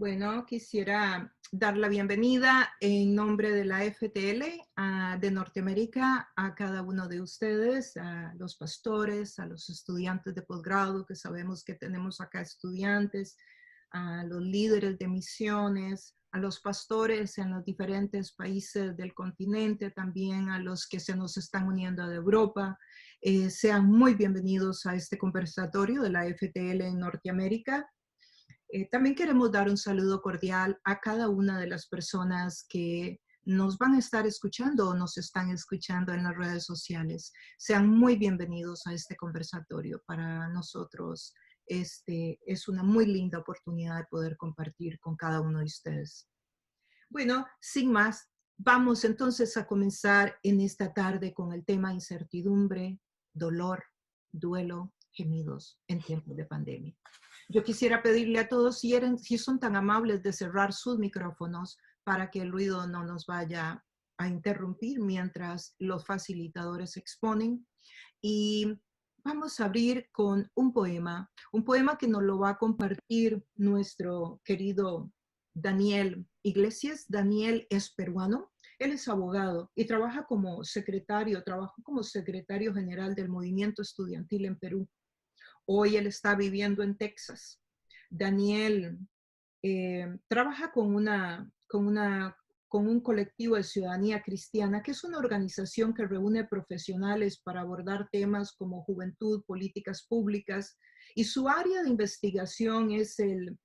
Bueno, quisiera dar la bienvenida en nombre de la FTL de Norteamérica a cada uno de ustedes, a los pastores, a los estudiantes de posgrado, que sabemos que tenemos acá estudiantes, a los líderes de misiones, a los pastores en los diferentes países del continente, también a los que se nos están uniendo de Europa. Sean muy bienvenidos a este conversatorio de la FTL en Norteamérica. También queremos dar un saludo cordial a cada una de las personas que nos van a estar escuchando o nos están escuchando en las redes sociales. Sean muy bienvenidos a este conversatorio. Para nosotros es una muy linda oportunidad de poder compartir con cada uno de ustedes. Bueno, sin más, vamos entonces a comenzar en esta tarde con el tema incertidumbre, dolor, duelo, gemidos en tiempos de pandemia. Yo quisiera pedirle a todos si son tan amables de cerrar sus micrófonos para que el ruido no nos vaya a interrumpir mientras los facilitadores exponen. Y vamos a abrir con un poema que nos lo va a compartir nuestro querido Daniel Iglesias. Daniel es peruano, él es abogado y trabajó como secretario general del movimiento estudiantil en Perú. Hoy él está viviendo en Texas. Daniel trabaja con un colectivo de ciudadanía cristiana, que es una organización que reúne profesionales para abordar temas como juventud, políticas públicas, y su área de investigación es el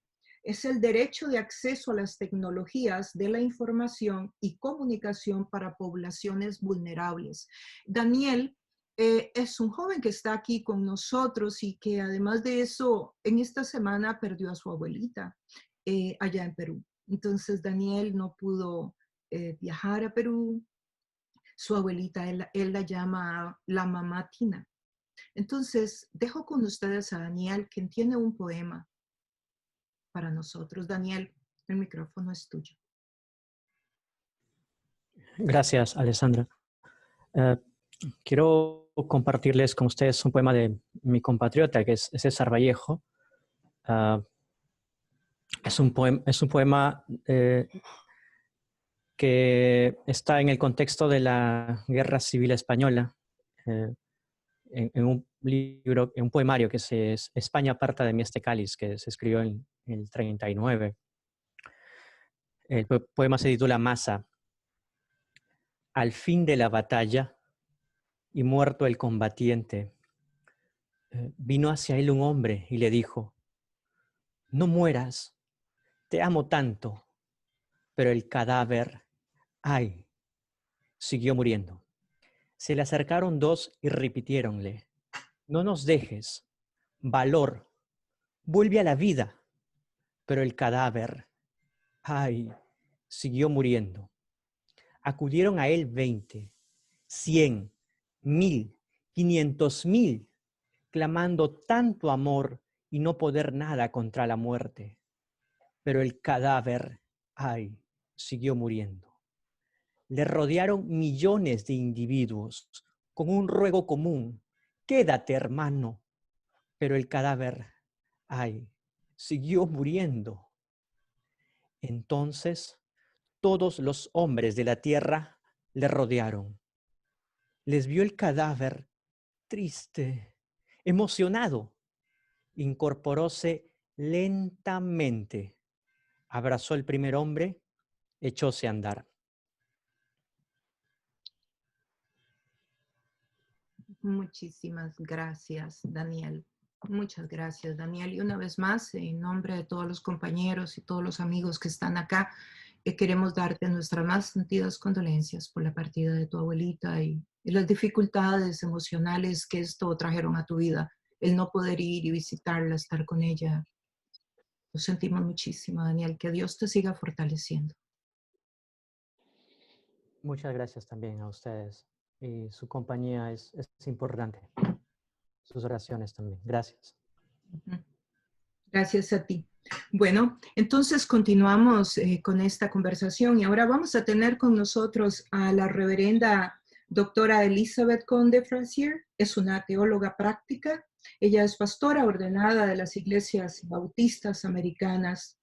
derecho de acceso a las tecnologías de la información y comunicación para poblaciones vulnerables. Daniel es un joven que está aquí con nosotros y que además de eso, en esta semana perdió a su abuelita allá en Perú. Entonces Daniel no pudo viajar a Perú. Su abuelita, él la llama la mamá Tina. Entonces, dejo con ustedes a Daniel, quien tiene un poema para nosotros. Daniel, el micrófono es tuyo. Gracias, Alessandra. Quiero compartirles con ustedes un poema de mi compatriota, que es César Vallejo. Es un poema que está en el contexto de la Guerra Civil Española, en un libro, en un poemario que es España aparta de mí este cáliz, que se escribió en el 39. El poema se titula Masa. Al fin de la batalla y muerto el combatiente, vino hacia él un hombre y le dijo: no mueras, te amo tanto. Pero el cadáver, ay, siguió muriendo. Se le acercaron dos y repitiéronle: no nos dejes, valor, vuelve a la vida. Pero el cadáver, ay, siguió muriendo. Acudieron a él 20, 100, 1000, 500,000, clamando tanto amor y no poder nada contra la muerte. Pero el cadáver, ay, siguió muriendo. Le rodearon millones de individuos con un ruego común: quédate, hermano. Pero el cadáver, ay, siguió muriendo. Entonces, todos los hombres de la tierra le rodearon. Les vio el cadáver triste, emocionado. Incorporóse lentamente, abrazó el primer hombre, echóse a andar. Muchísimas gracias, Daniel. Muchas gracias, Daniel. Y una vez más, en nombre de todos los compañeros y todos los amigos que están acá, queremos darte nuestras más sentidas condolencias por la partida de tu abuelita y las dificultades emocionales que esto trajeron a tu vida. El no poder ir y visitarla, estar con ella. Lo sentimos muchísimo, Daniel. Que Dios te siga fortaleciendo. Muchas gracias también a ustedes. Y su compañía es importante. Sus oraciones también. Gracias. Gracias a ti. Bueno, entonces continuamos con esta conversación y ahora vamos a tener con nosotros a la reverenda doctora Elizabeth Conde Frazier. Es una teóloga práctica. Ella es pastora ordenada de las iglesias bautistas americanas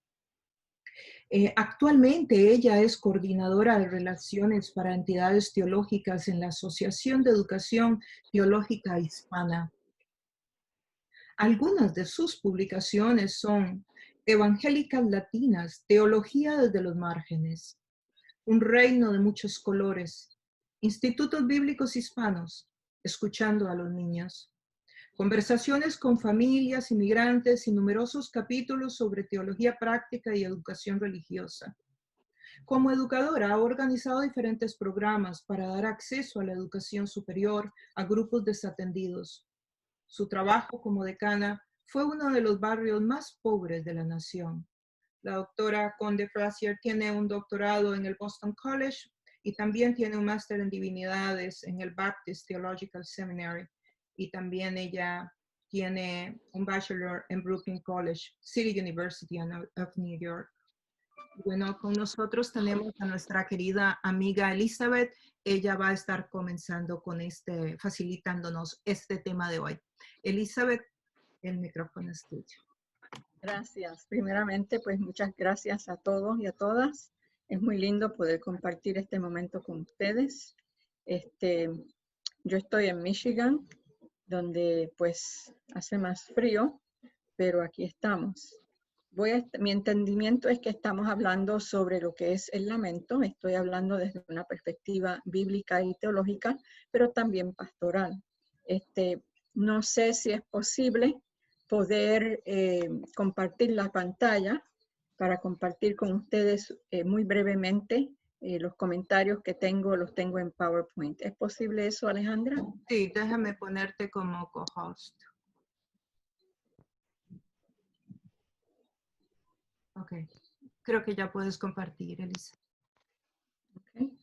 Actualmente ella es coordinadora de relaciones para entidades teológicas en la Asociación de Educación Teológica Hispana. Algunas de sus publicaciones son Evangélicas Latinas, Teología desde los Márgenes, Un Reino de Muchos Colores, Institutos Bíblicos Hispanos, Escuchando a los Niños, Conversaciones con Familias Inmigrantes y numerosos capítulos sobre teología práctica y educación religiosa. Como educadora, ha organizado diferentes programas para dar acceso a la educación superior a grupos desatendidos. Su trabajo como decana fue uno de los barrios más pobres de la nación. La doctora Conde Frazier tiene un doctorado en el Boston College y también tiene un máster en divinidades en el Baptist Theological Seminary. Y también ella tiene un bachelor en Brooklyn College, City University of New York. Bueno, con nosotros tenemos a nuestra querida amiga Elizabeth. Ella va a estar comenzando con facilitándonos este tema de hoy. Elizabeth, el micrófono es tuyo. Gracias. Primeramente, pues muchas gracias a todos y a todas. Es muy lindo poder compartir este momento con ustedes. Yo estoy en Michigan, donde pues hace más frío, pero aquí estamos. Mi entendimiento es que estamos hablando sobre lo que es el lamento. Estoy hablando desde una perspectiva bíblica y teológica, pero también pastoral. No sé si es posible poder compartir la pantalla para compartir con ustedes muy brevemente los comentarios que tengo, los tengo en PowerPoint. ¿Es posible eso, Alejandra? Sí, déjame ponerte como co-host. Ok, creo que ya puedes compartir, Elisa. Okay.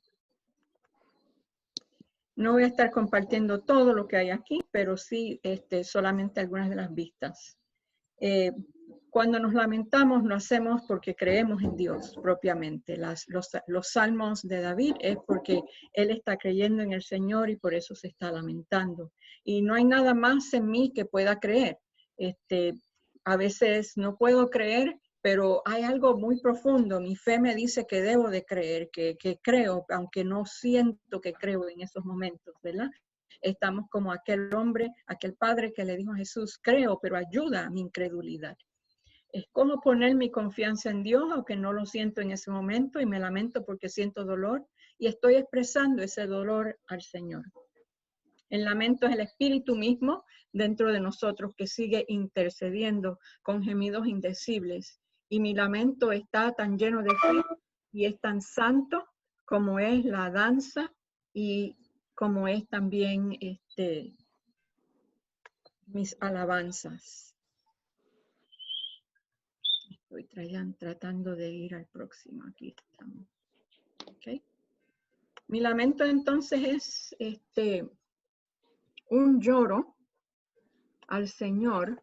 No voy a estar compartiendo todo lo que hay aquí, pero sí solamente algunas de las vistas. Cuando nos lamentamos, lo hacemos porque creemos en Dios propiamente. Los salmos de David es porque él está creyendo en el Señor y por eso se está lamentando. Y no hay nada más en mí que pueda creer. A veces no puedo creer, pero hay algo muy profundo. Mi fe me dice que debo de creer, que creo, aunque no siento que creo en esos momentos, ¿verdad? Estamos como aquel hombre, aquel padre que le dijo a Jesús, creo, pero ayuda a mi incredulidad. Escojo poner mi confianza en Dios, aunque no lo siento en ese momento y me lamento porque siento dolor y estoy expresando ese dolor al Señor. El lamento es el espíritu mismo dentro de nosotros que sigue intercediendo con gemidos indecibles. Y mi lamento está tan lleno de fe y es tan santo como es la danza y como es también mis alabanzas. Estoy tratando de ir al próximo. Aquí estamos. Okay. Mi lamento entonces es un lloro al Señor.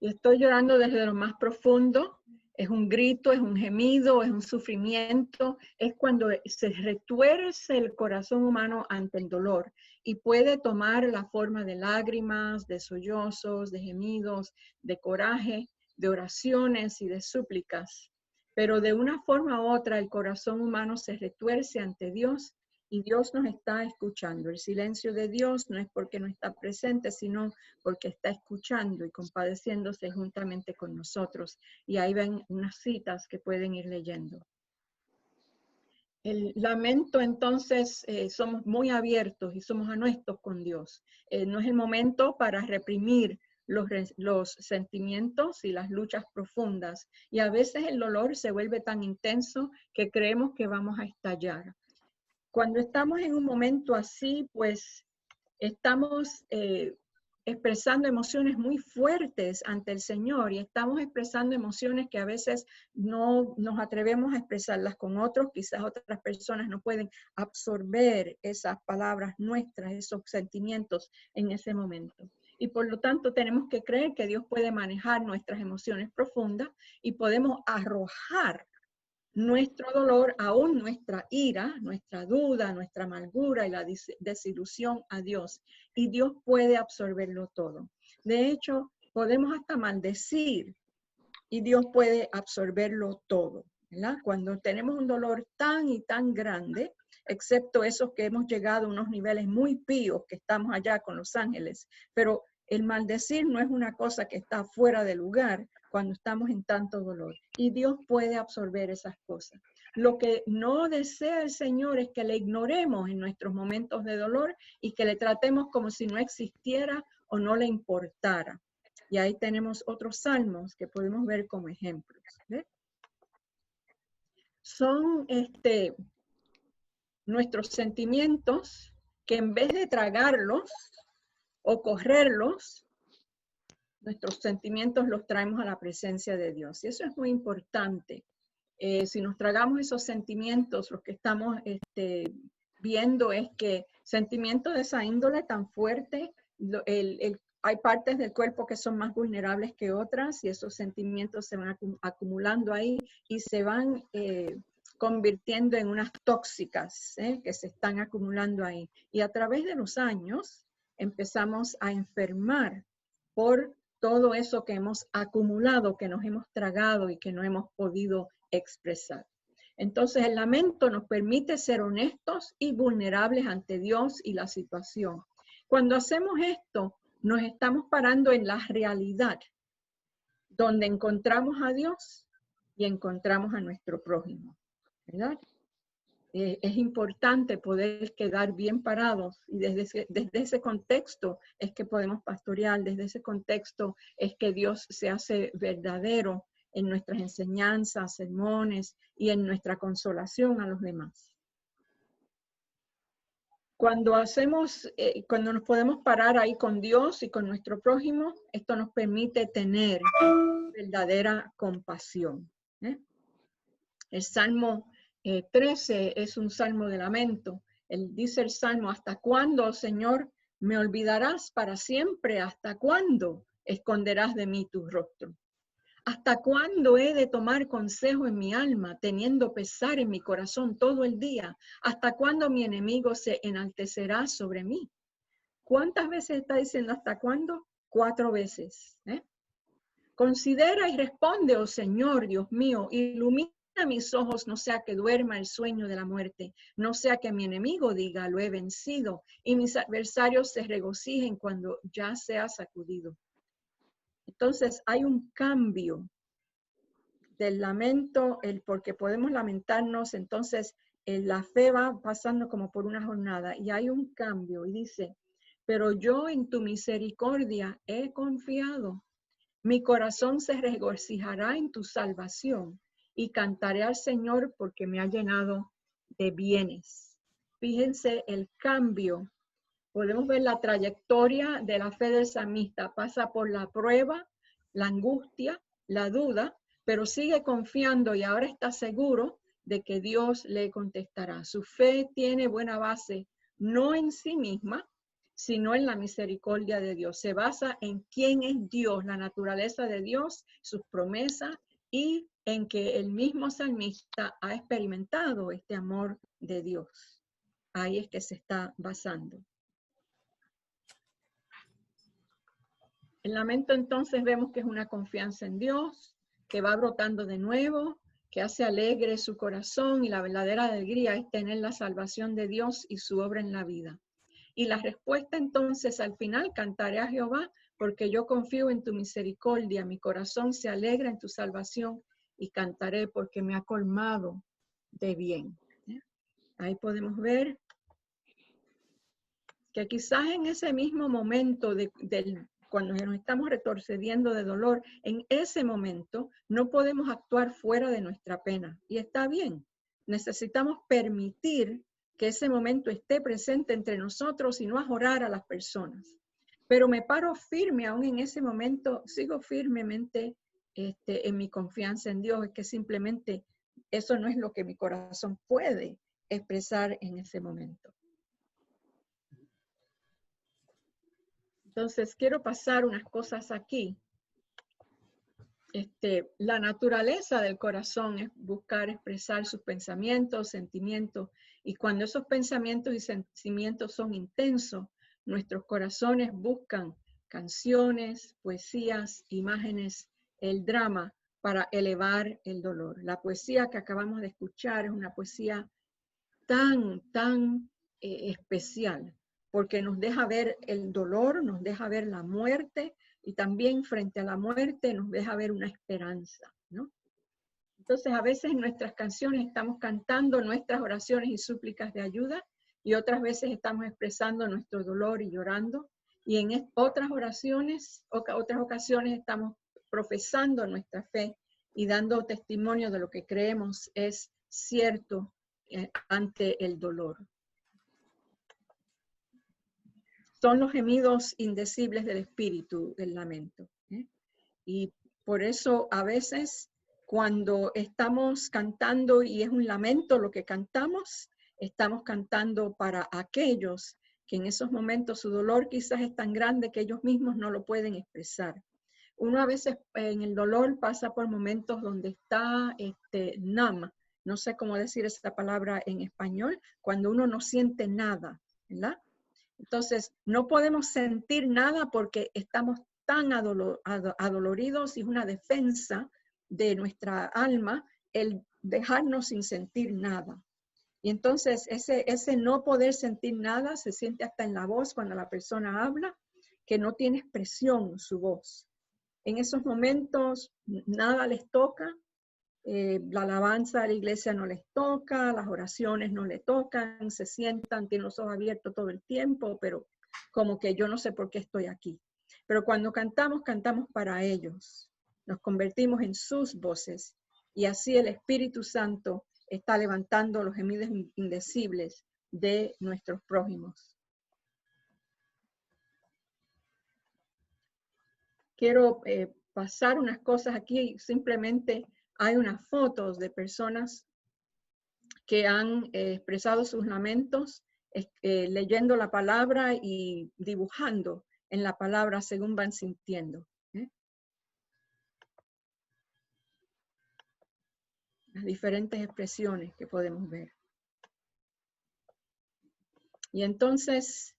Y estoy llorando desde lo más profundo. Es un grito, es un gemido, es un sufrimiento. Es cuando se retuerce el corazón humano ante el dolor y puede tomar la forma de lágrimas, de sollozos, de gemidos, de coraje, de oraciones y de súplicas. Pero de una forma u otra el corazón humano se retuerce ante Dios y Dios nos está escuchando. El silencio de Dios no es porque no está presente, sino porque está escuchando y compadeciéndose juntamente con nosotros. Y ahí ven unas citas que pueden ir leyendo. El lamento, entonces, somos muy abiertos y somos honestos con Dios. No es el momento para reprimir los sentimientos y las luchas profundas. Y a veces el dolor se vuelve tan intenso que creemos que vamos a estallar. Cuando estamos en un momento así, pues estamos expresando emociones muy fuertes ante el Señor y estamos expresando emociones que a veces no nos atrevemos a expresarlas con otros. Quizás otras personas no pueden absorber esas palabras nuestras, esos sentimientos en ese momento. Y por lo tanto tenemos que creer que Dios puede manejar nuestras emociones profundas y podemos arrojar nuestro dolor, aún nuestra ira, nuestra duda, nuestra amargura y la desilusión a Dios. Y Dios puede absorberlo todo. De hecho, podemos hasta maldecir y Dios puede absorberlo todo, ¿verdad? Cuando tenemos un dolor tan y tan grande, excepto esos que hemos llegado a unos niveles muy píos, que estamos allá con los ángeles, pero el maldecir no es una cosa que está fuera de lugar cuando estamos en tanto dolor. Y Dios puede absorber esas cosas. Lo que no desea el Señor es que le ignoremos en nuestros momentos de dolor y que le tratemos como si no existiera o no le importara. Y ahí tenemos otros salmos que podemos ver como ejemplos. ¿Ves? Son nuestros sentimientos que en vez de tragarlos o correrlos, nuestros sentimientos los traemos a la presencia de Dios. Y eso es muy importante. Si nos tragamos esos sentimientos, lo que estamos viendo es que sentimientos de esa índole tan fuerte, hay partes del cuerpo que son más vulnerables que otras y esos sentimientos se van acumulando ahí y se van convirtiendo en unas tóxicas que se están acumulando ahí. Y a través de los años empezamos a enfermar por todo eso que hemos acumulado, que nos hemos tragado y que no hemos podido expresar. Entonces el lamento nos permite ser honestos y vulnerables ante Dios y la situación. Cuando hacemos esto, nos estamos parando en la realidad, donde encontramos a Dios y encontramos a nuestro prójimo, ¿verdad? Es importante poder quedar bien parados y desde ese contexto es que podemos pastorear, desde ese contexto es que Dios se hace verdadero en nuestras enseñanzas, sermones y en nuestra consolación a los demás. Cuando nos podemos parar ahí con Dios y con nuestro prójimo, esto nos permite tener verdadera compasión. El Salmo 13 es un salmo de lamento. Dice el Salmo, ¿hasta cuándo, Señor, me olvidarás para siempre? ¿Hasta cuándo esconderás de mí tu rostro? ¿Hasta cuándo he de tomar consejo en mi alma, teniendo pesar en mi corazón todo el día? ¿Hasta cuándo mi enemigo se enaltecerá sobre mí? ¿Cuántas veces está diciendo hasta cuándo? 4 veces. Considera y responde, oh Señor, Dios mío, ilumina mis ojos, no sea que duerma el sueño de la muerte, no sea que mi enemigo diga, lo he vencido, y mis adversarios se regocijen cuando ya sea sacudido. Entonces hay un cambio del lamento, porque podemos lamentarnos, entonces la fe va pasando como por una jornada y hay un cambio y dice, pero yo en tu misericordia he confiado, mi corazón se regocijará en tu salvación y cantaré al Señor porque me ha llenado de bienes. Fíjense el cambio. Podemos ver la trayectoria de la fe del salmista. Pasa por la prueba, la angustia, la duda, pero sigue confiando y ahora está seguro de que Dios le contestará. Su fe tiene buena base, no en sí misma, sino en la misericordia de Dios. Se basa en quién es Dios, la naturaleza de Dios, sus promesas y en que el mismo salmista ha experimentado este amor de Dios. Ahí es que se está basando. El lamento entonces vemos que es una confianza en Dios, que va brotando de nuevo, que hace alegre su corazón y la verdadera alegría es tener la salvación de Dios y su obra en la vida. Y la respuesta entonces al final, cantaré a Jehová porque yo confío en tu misericordia, mi corazón se alegra en tu salvación y cantaré porque me ha colmado de bien. Ahí podemos ver que quizás en ese mismo momento cuando nos estamos retrocediendo de dolor, en ese momento no podemos actuar fuera de nuestra pena. Y está bien, necesitamos permitir que ese momento esté presente entre nosotros y no ajorar a las personas. Pero me paro firme aún en ese momento, sigo firmemente en mi confianza en Dios, es que simplemente eso no es lo que mi corazón puede expresar en ese momento. Entonces, quiero pasar unas cosas aquí. La naturaleza del corazón es buscar expresar sus pensamientos, sentimientos, y cuando esos pensamientos y sentimientos son intensos, nuestros corazones buscan canciones, poesías, imágenes, el drama para elevar el dolor. La poesía que acabamos de escuchar es una poesía tan especial, porque nos deja ver el dolor, nos deja ver la muerte, y también frente a la muerte nos deja ver una esperanza, ¿no? Entonces, a veces en nuestras canciones estamos cantando nuestras oraciones y súplicas de ayuda, y otras veces estamos expresando nuestro dolor y llorando, y en otras oraciones, otras ocasiones estamos profesando nuestra fe y dando testimonio de lo que creemos es cierto ante el dolor. Son los gemidos indecibles del espíritu, del lamento. Y por eso a veces cuando estamos cantando y es un lamento lo que cantamos, estamos cantando para aquellos que en esos momentos su dolor quizás es tan grande que ellos mismos no lo pueden expresar. Uno a veces en el dolor pasa por momentos donde está numb, no sé cómo decir esta palabra en español, cuando uno no siente nada, ¿verdad? Entonces, no podemos sentir nada porque estamos tan adoloridos, y es una defensa de nuestra alma el dejarnos sin sentir nada. Y entonces ese no poder sentir nada se siente hasta en la voz cuando la persona habla, que no tiene expresión su voz. En esos momentos nada les toca, la alabanza de la iglesia no les toca, las oraciones no les tocan, se sientan, tienen los ojos abiertos todo el tiempo, pero como que yo no sé por qué estoy aquí. Pero cuando cantamos, cantamos para ellos. Nos convertimos en sus voces, y así el Espíritu Santo está levantando los gemidos indecibles de nuestros prójimos. Quiero pasar unas cosas aquí. Simplemente hay unas fotos de personas que han expresado sus lamentos leyendo la palabra y dibujando en la palabra según van sintiendo. Las diferentes expresiones que podemos ver. Y entonces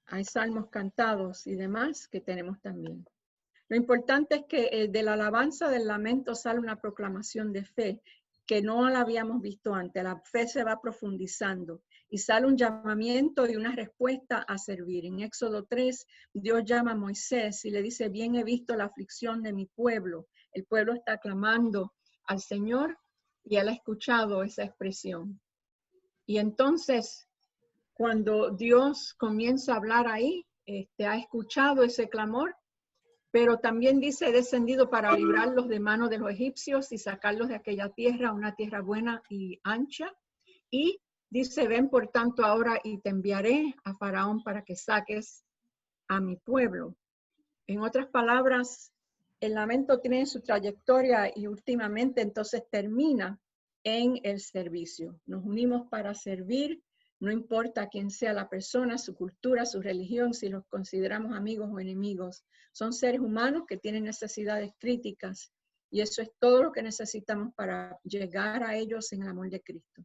hay salmos cantados y demás que tenemos también. Lo importante es que de la alabanza del lamento sale una proclamación de fe que no la habíamos visto antes. La fe se va profundizando y sale un llamamiento y una respuesta a servir. En Éxodo 3, Dios llama a Moisés y le dice: bien he visto la aflicción de mi pueblo. El pueblo está clamando al Señor y él ha escuchado esa expresión. Y entonces, cuando Dios comienza a hablar ahí, ha escuchado ese clamor, pero también dice: he descendido para librarlos de manos de los egipcios y sacarlos de aquella tierra, una tierra buena y ancha. Y dice: ven por tanto ahora y te enviaré a Faraón para que saques a mi pueblo. En otras palabras, el lamento tiene su trayectoria y últimamente entonces termina en el servicio. Nos unimos para servir, no importa quién sea la persona, su cultura, su religión, si los consideramos amigos o enemigos. Son seres humanos que tienen necesidades críticas, y eso es todo lo que necesitamos para llegar a ellos en el amor de Cristo.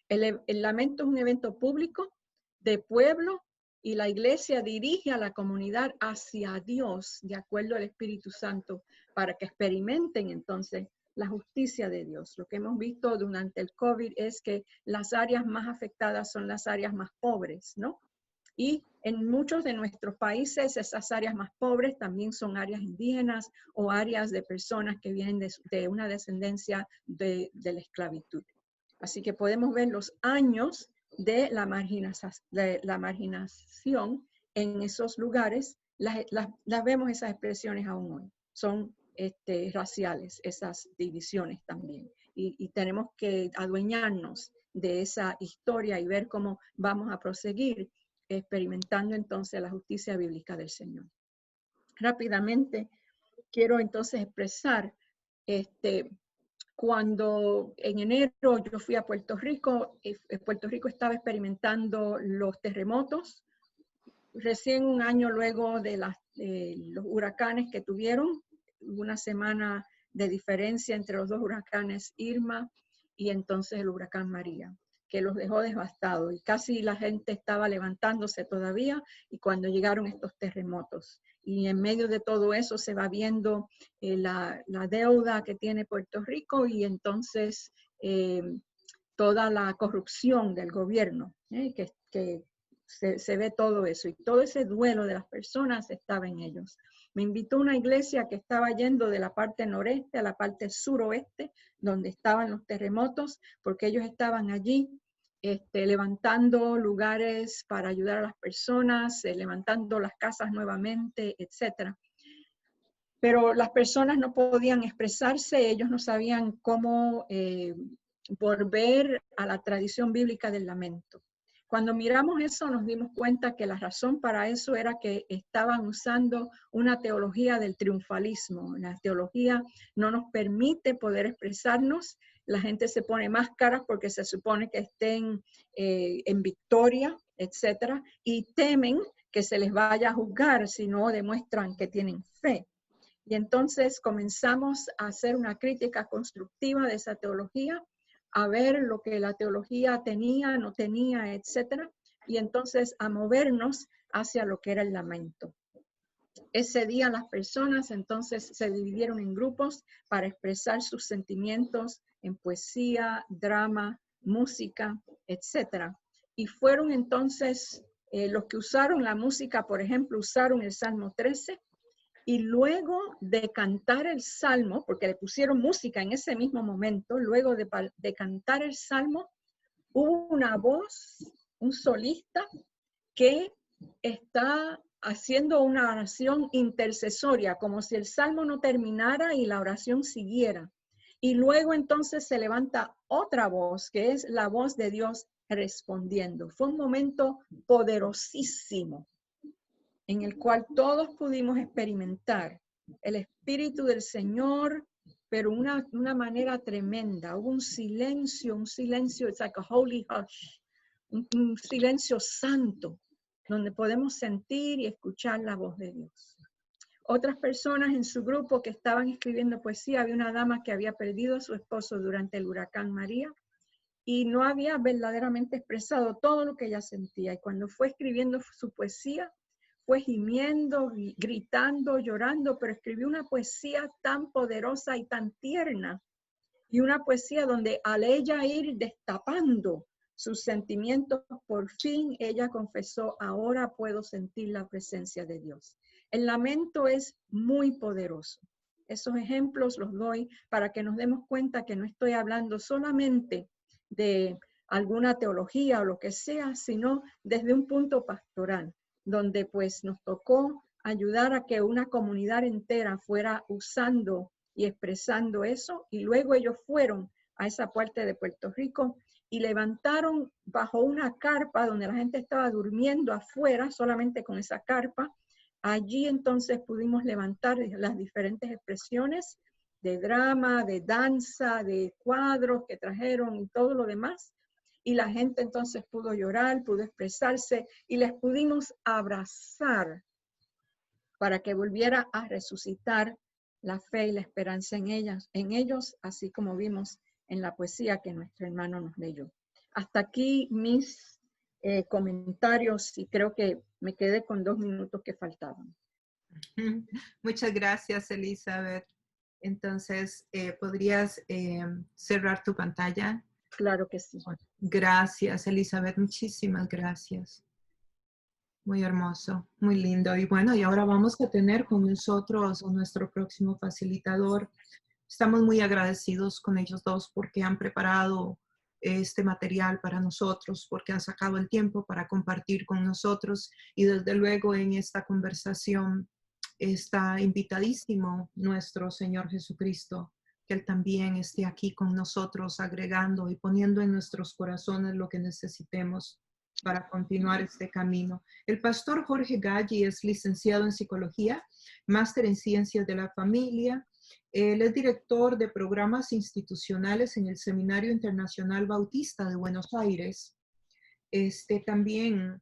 El lamento es un evento público de pueblo, y la iglesia dirige a la comunidad hacia Dios de acuerdo al Espíritu Santo para que experimenten entonces la justicia de Dios. Lo que hemos visto durante el COVID es que las áreas más afectadas son las áreas más pobres, ¿no? Y en muchos de nuestros países esas áreas más pobres también son áreas indígenas o áreas de personas que vienen de una descendencia de la esclavitud. Así que podemos ver los años de la marginación en esos lugares. Las vemos, esas expresiones aún hoy. Son raciales, esas divisiones también. Y tenemos que adueñarnos de esa historia y ver cómo vamos a proseguir experimentando entonces la justicia bíblica del Señor. Rápidamente, quiero entonces expresar cuando en enero yo fui a Puerto Rico estaba experimentando los terremotos, recién un año luego de los huracanes que tuvieron, una semana de diferencia entre los dos huracanes Irma y entonces el huracán María, que los dejó devastados y casi la gente estaba levantándose todavía, y cuando llegaron estos terremotos. y en medio de todo eso se va viendo la deuda que tiene Puerto Rico y entonces toda la corrupción del gobierno, que se ve todo eso y todo ese duelo de las personas estaba en ellos. Me invitó a una iglesia que estaba yendo de la parte noreste a la parte suroeste, donde estaban los terremotos, porque ellos estaban allí levantando lugares para ayudar a las personas, levantando las casas nuevamente, etc. Pero las personas no podían expresarse, ellos no sabían cómo volver a la tradición bíblica del lamento. Cuando miramos eso nos dimos cuenta que la razón para eso era que estaban usando una teología del triunfalismo. La teología no nos permite poder expresarnos. La gente se pone máscaras porque se supone que estén en victoria, etc. Y temen que se les vaya a juzgar si no demuestran que tienen fe. Y entonces comenzamos a hacer una crítica constructiva de esa teología, a ver lo que la teología tenía, no tenía, etcétera, y entonces a movernos hacia lo que era el lamento. Ese día las personas entonces se dividieron en grupos para expresar sus sentimientos en poesía, drama, música, etcétera. Y fueron entonces los que usaron la música, por ejemplo, usaron el Salmo 13, y luego de cantar el Salmo, porque le pusieron música en ese mismo momento, luego de cantar el Salmo, hubo una voz, un solista, que está haciendo una oración intercesoria, como si el Salmo no terminara y la oración siguiera. Y luego entonces se levanta otra voz, que es la voz de Dios respondiendo. Fue un momento poderosísimo, en el cual todos pudimos experimentar el Espíritu del Señor, pero una manera tremenda. Hubo un silencio, it's like a holy hush, un silencio santo, donde podemos sentir y escuchar la voz de Dios. Otras personas en su grupo que estaban escribiendo poesía, había una dama que había perdido a su esposo durante el huracán María, y no había verdaderamente expresado todo lo que ella sentía. Y cuando fue escribiendo su poesía, fue gimiendo, gritando, llorando, pero escribió una poesía tan poderosa y tan tierna, y una poesía donde al ella ir destapando sus sentimientos, por fin ella confesó: ahora puedo sentir la presencia de Dios. El lamento es muy poderoso. Esos ejemplos los doy para que nos demos cuenta que no estoy hablando solamente de alguna teología o lo que sea, sino desde un punto pastoral, donde pues nos tocó ayudar a que una comunidad entera fuera usando y expresando eso, y luego ellos fueron a esa parte de Puerto Rico y levantaron bajo una carpa donde la gente estaba durmiendo afuera, solamente con esa carpa. Allí entonces pudimos levantar las diferentes expresiones de drama, de danza, de cuadros que trajeron y todo lo demás. Y la gente entonces pudo llorar, pudo expresarse y les pudimos abrazar para que volviera a resucitar la fe y la esperanza en ellos, así como vimos en la poesía que nuestro hermano nos leyó. Hasta aquí mis comentarios, y creo que me quedé con 2 minutos que faltaban. Muchas gracias, Elizabeth. Entonces, ¿podrías cerrar tu pantalla? Claro que sí. Gracias, Elizabeth. Muchísimas gracias. Muy hermoso, muy lindo. Y bueno, y ahora vamos a tener con nosotros a nuestro próximo facilitador. Estamos muy agradecidos con ellos dos porque han preparado este material para nosotros, porque han sacado el tiempo para compartir con nosotros, y desde luego en esta conversación está invitadísimo nuestro Señor Jesucristo, que Él también esté aquí con nosotros, agregando y poniendo en nuestros corazones lo que necesitemos para continuar este camino. El pastor Jorge Galli es licenciado en Psicología, máster en Ciencias de la Familia. Él es director de programas institucionales en el Seminario Internacional Bautista de Buenos Aires. También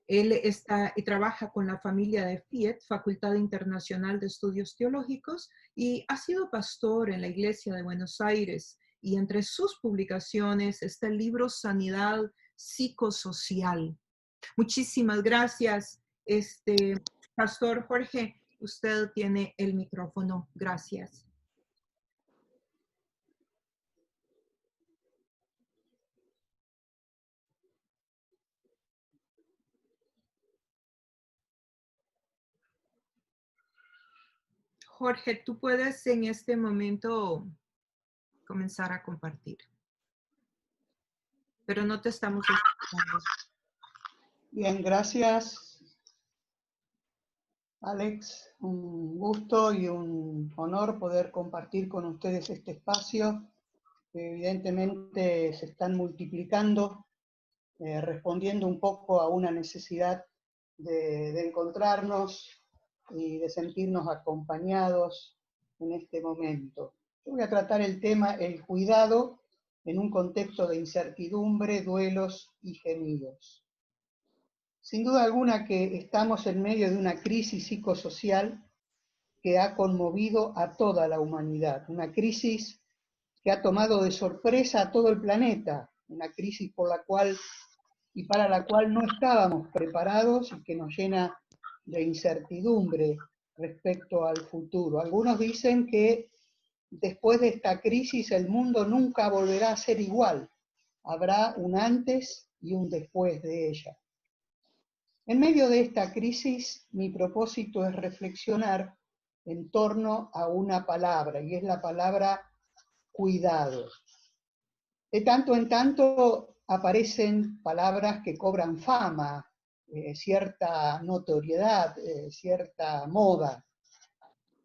él está y trabaja con la familia de Fiat, Facultad Internacional de Estudios Teológicos, y ha sido pastor en la Iglesia de Buenos Aires. Y entre sus publicaciones está el libro Sanidad Psicosocial. Muchísimas gracias, Pastor Jorge, usted tiene el micrófono. Gracias. Jorge, tú puedes en este momento comenzar a compartir, pero no te estamos escuchando. Bien, gracias, Alex. Un gusto y un honor poder compartir con ustedes este espacio. Evidentemente se están multiplicando, respondiendo un poco a una necesidad de encontrarnos y de sentirnos acompañados en este momento. Yo voy a tratar el tema el cuidado en un contexto de incertidumbre, duelos y gemidos. Sin duda alguna que estamos en medio de una crisis psicosocial que ha conmovido a toda la humanidad, una crisis que ha tomado de sorpresa a todo el planeta, una crisis por la cual y para la cual no estábamos preparados y que nos llena de incertidumbre respecto al futuro. Algunos dicen que después de esta crisis el mundo nunca volverá a ser igual, habrá un antes y un después de ella. En medio de esta crisis, mi propósito es reflexionar en torno a una palabra, y es la palabra cuidado. De tanto en tanto aparecen palabras que cobran fama, cierta notoriedad, cierta moda.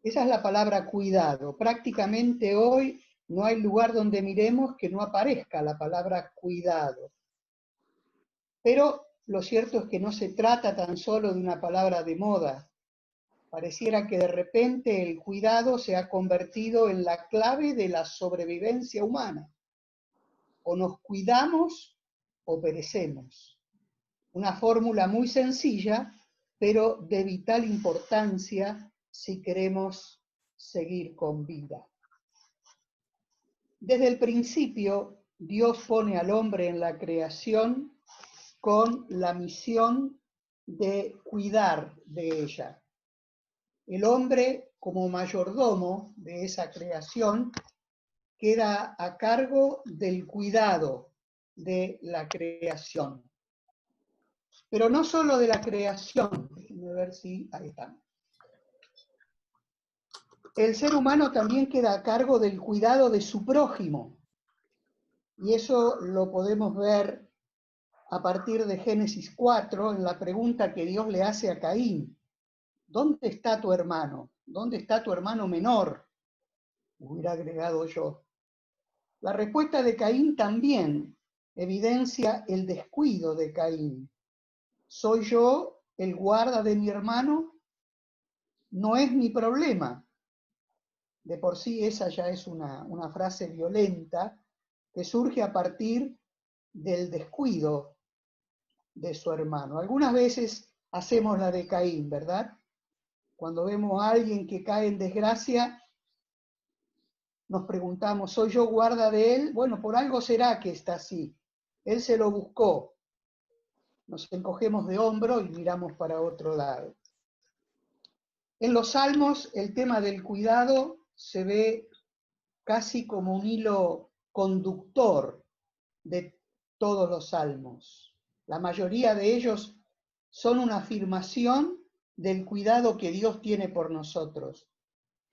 Esa es la palabra cuidado. Prácticamente hoy no hay lugar donde miremos que no aparezca la palabra cuidado. Pero lo cierto es que no se trata tan solo de una palabra de moda. Pareciera que de repente el cuidado se ha convertido en la clave de la sobrevivencia humana. O nos cuidamos o perecemos. Una fórmula muy sencilla, pero de vital importancia si queremos seguir con vida. Desde el principio, Dios pone al hombre en la creación con la misión de cuidar de ella. El hombre, como mayordomo de esa creación, queda a cargo del cuidado de la creación. Pero no solo de la creación, déjenme ver si ahí está. El ser humano también queda a cargo del cuidado de su prójimo. Y eso lo podemos ver a partir de Génesis 4, en la pregunta que Dios le hace a Caín. ¿Dónde está tu hermano? ¿Dónde está tu hermano menor? Hubiera agregado yo. La respuesta de Caín también evidencia el descuido de Caín. ¿Soy yo el guarda de mi hermano? No es mi problema. De por sí esa ya es una frase violenta que surge a partir del descuido de su hermano. Algunas veces hacemos la de Caín, ¿verdad? Cuando vemos a alguien que cae en desgracia, nos preguntamos, ¿soy yo guarda de él? Bueno, por algo será que está así. Él se lo buscó. Nos encogemos de hombro y miramos para otro lado. En los Salmos, el tema del cuidado se ve casi como un hilo conductor de todos los salmos. La mayoría de ellos son una afirmación del cuidado que Dios tiene por nosotros.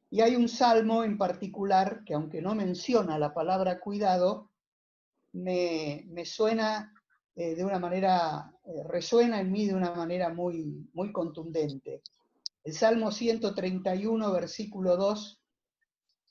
Y hay un salmo en particular que, aunque no menciona la palabra cuidado, me suena de una manera, resuena en mí de una manera muy, muy contundente. El Salmo 131, versículo 2,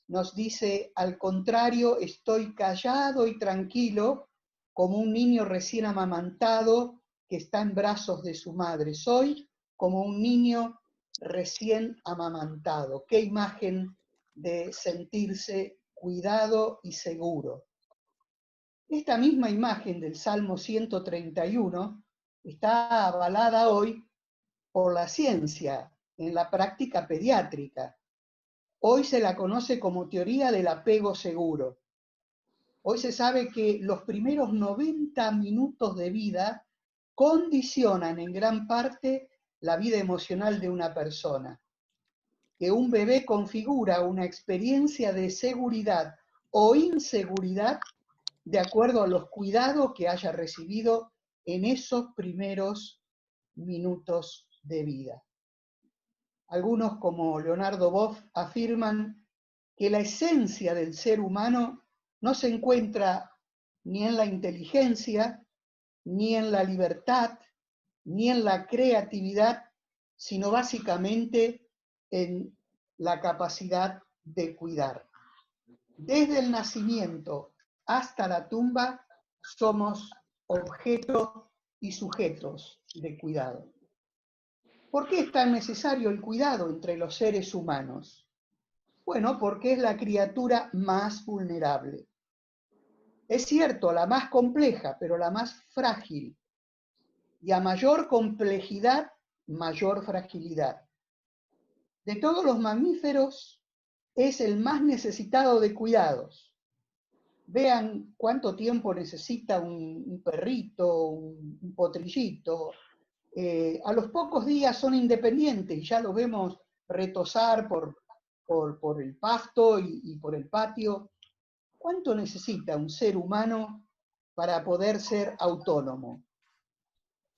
nos dice, al contrario, estoy callado y tranquilo, como un niño recién amamantado que está en brazos de su madre. Soy como un niño recién amamantado. Qué imagen de sentirse cuidado y seguro. Esta misma imagen del Salmo 131 está avalada hoy por la ciencia en la práctica pediátrica. Hoy se la conoce como teoría del apego seguro. Hoy se sabe que los primeros 90 minutos de vida condicionan en gran parte la vida emocional de una persona, que un bebé configura una experiencia de seguridad o inseguridad de acuerdo a los cuidados que haya recibido en esos primeros minutos de vida. Algunos, como Leonardo Boff, afirman que la esencia del ser humano no se encuentra ni en la inteligencia, ni en la libertad, ni en la creatividad, sino básicamente en la capacidad de cuidar. Desde el nacimiento hasta la tumba somos objeto y sujetos de cuidado. ¿Por qué es tan necesario el cuidado entre los seres humanos? Bueno, porque es la criatura más vulnerable. Es cierto, la más compleja, pero la más frágil. Y a mayor complejidad, mayor fragilidad. De todos los mamíferos, es el más necesitado de cuidados. Vean cuánto tiempo necesita un perrito, un potrillito. A los pocos días son independientes y ya los vemos retosar por el pasto y por el patio. ¿Cuánto necesita un ser humano para poder ser autónomo?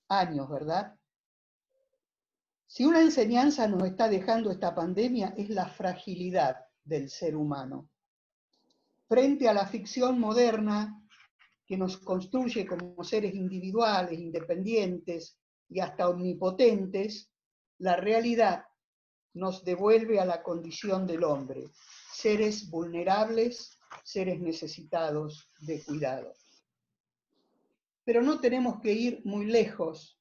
Años, ¿verdad? Si una enseñanza nos está dejando esta pandemia es la fragilidad del ser humano. Frente a la ficción moderna que nos construye como seres individuales, independientes y hasta omnipotentes, la realidad nos devuelve a la condición del hombre, seres vulnerables, seres necesitados de cuidado. Pero no tenemos que ir muy lejos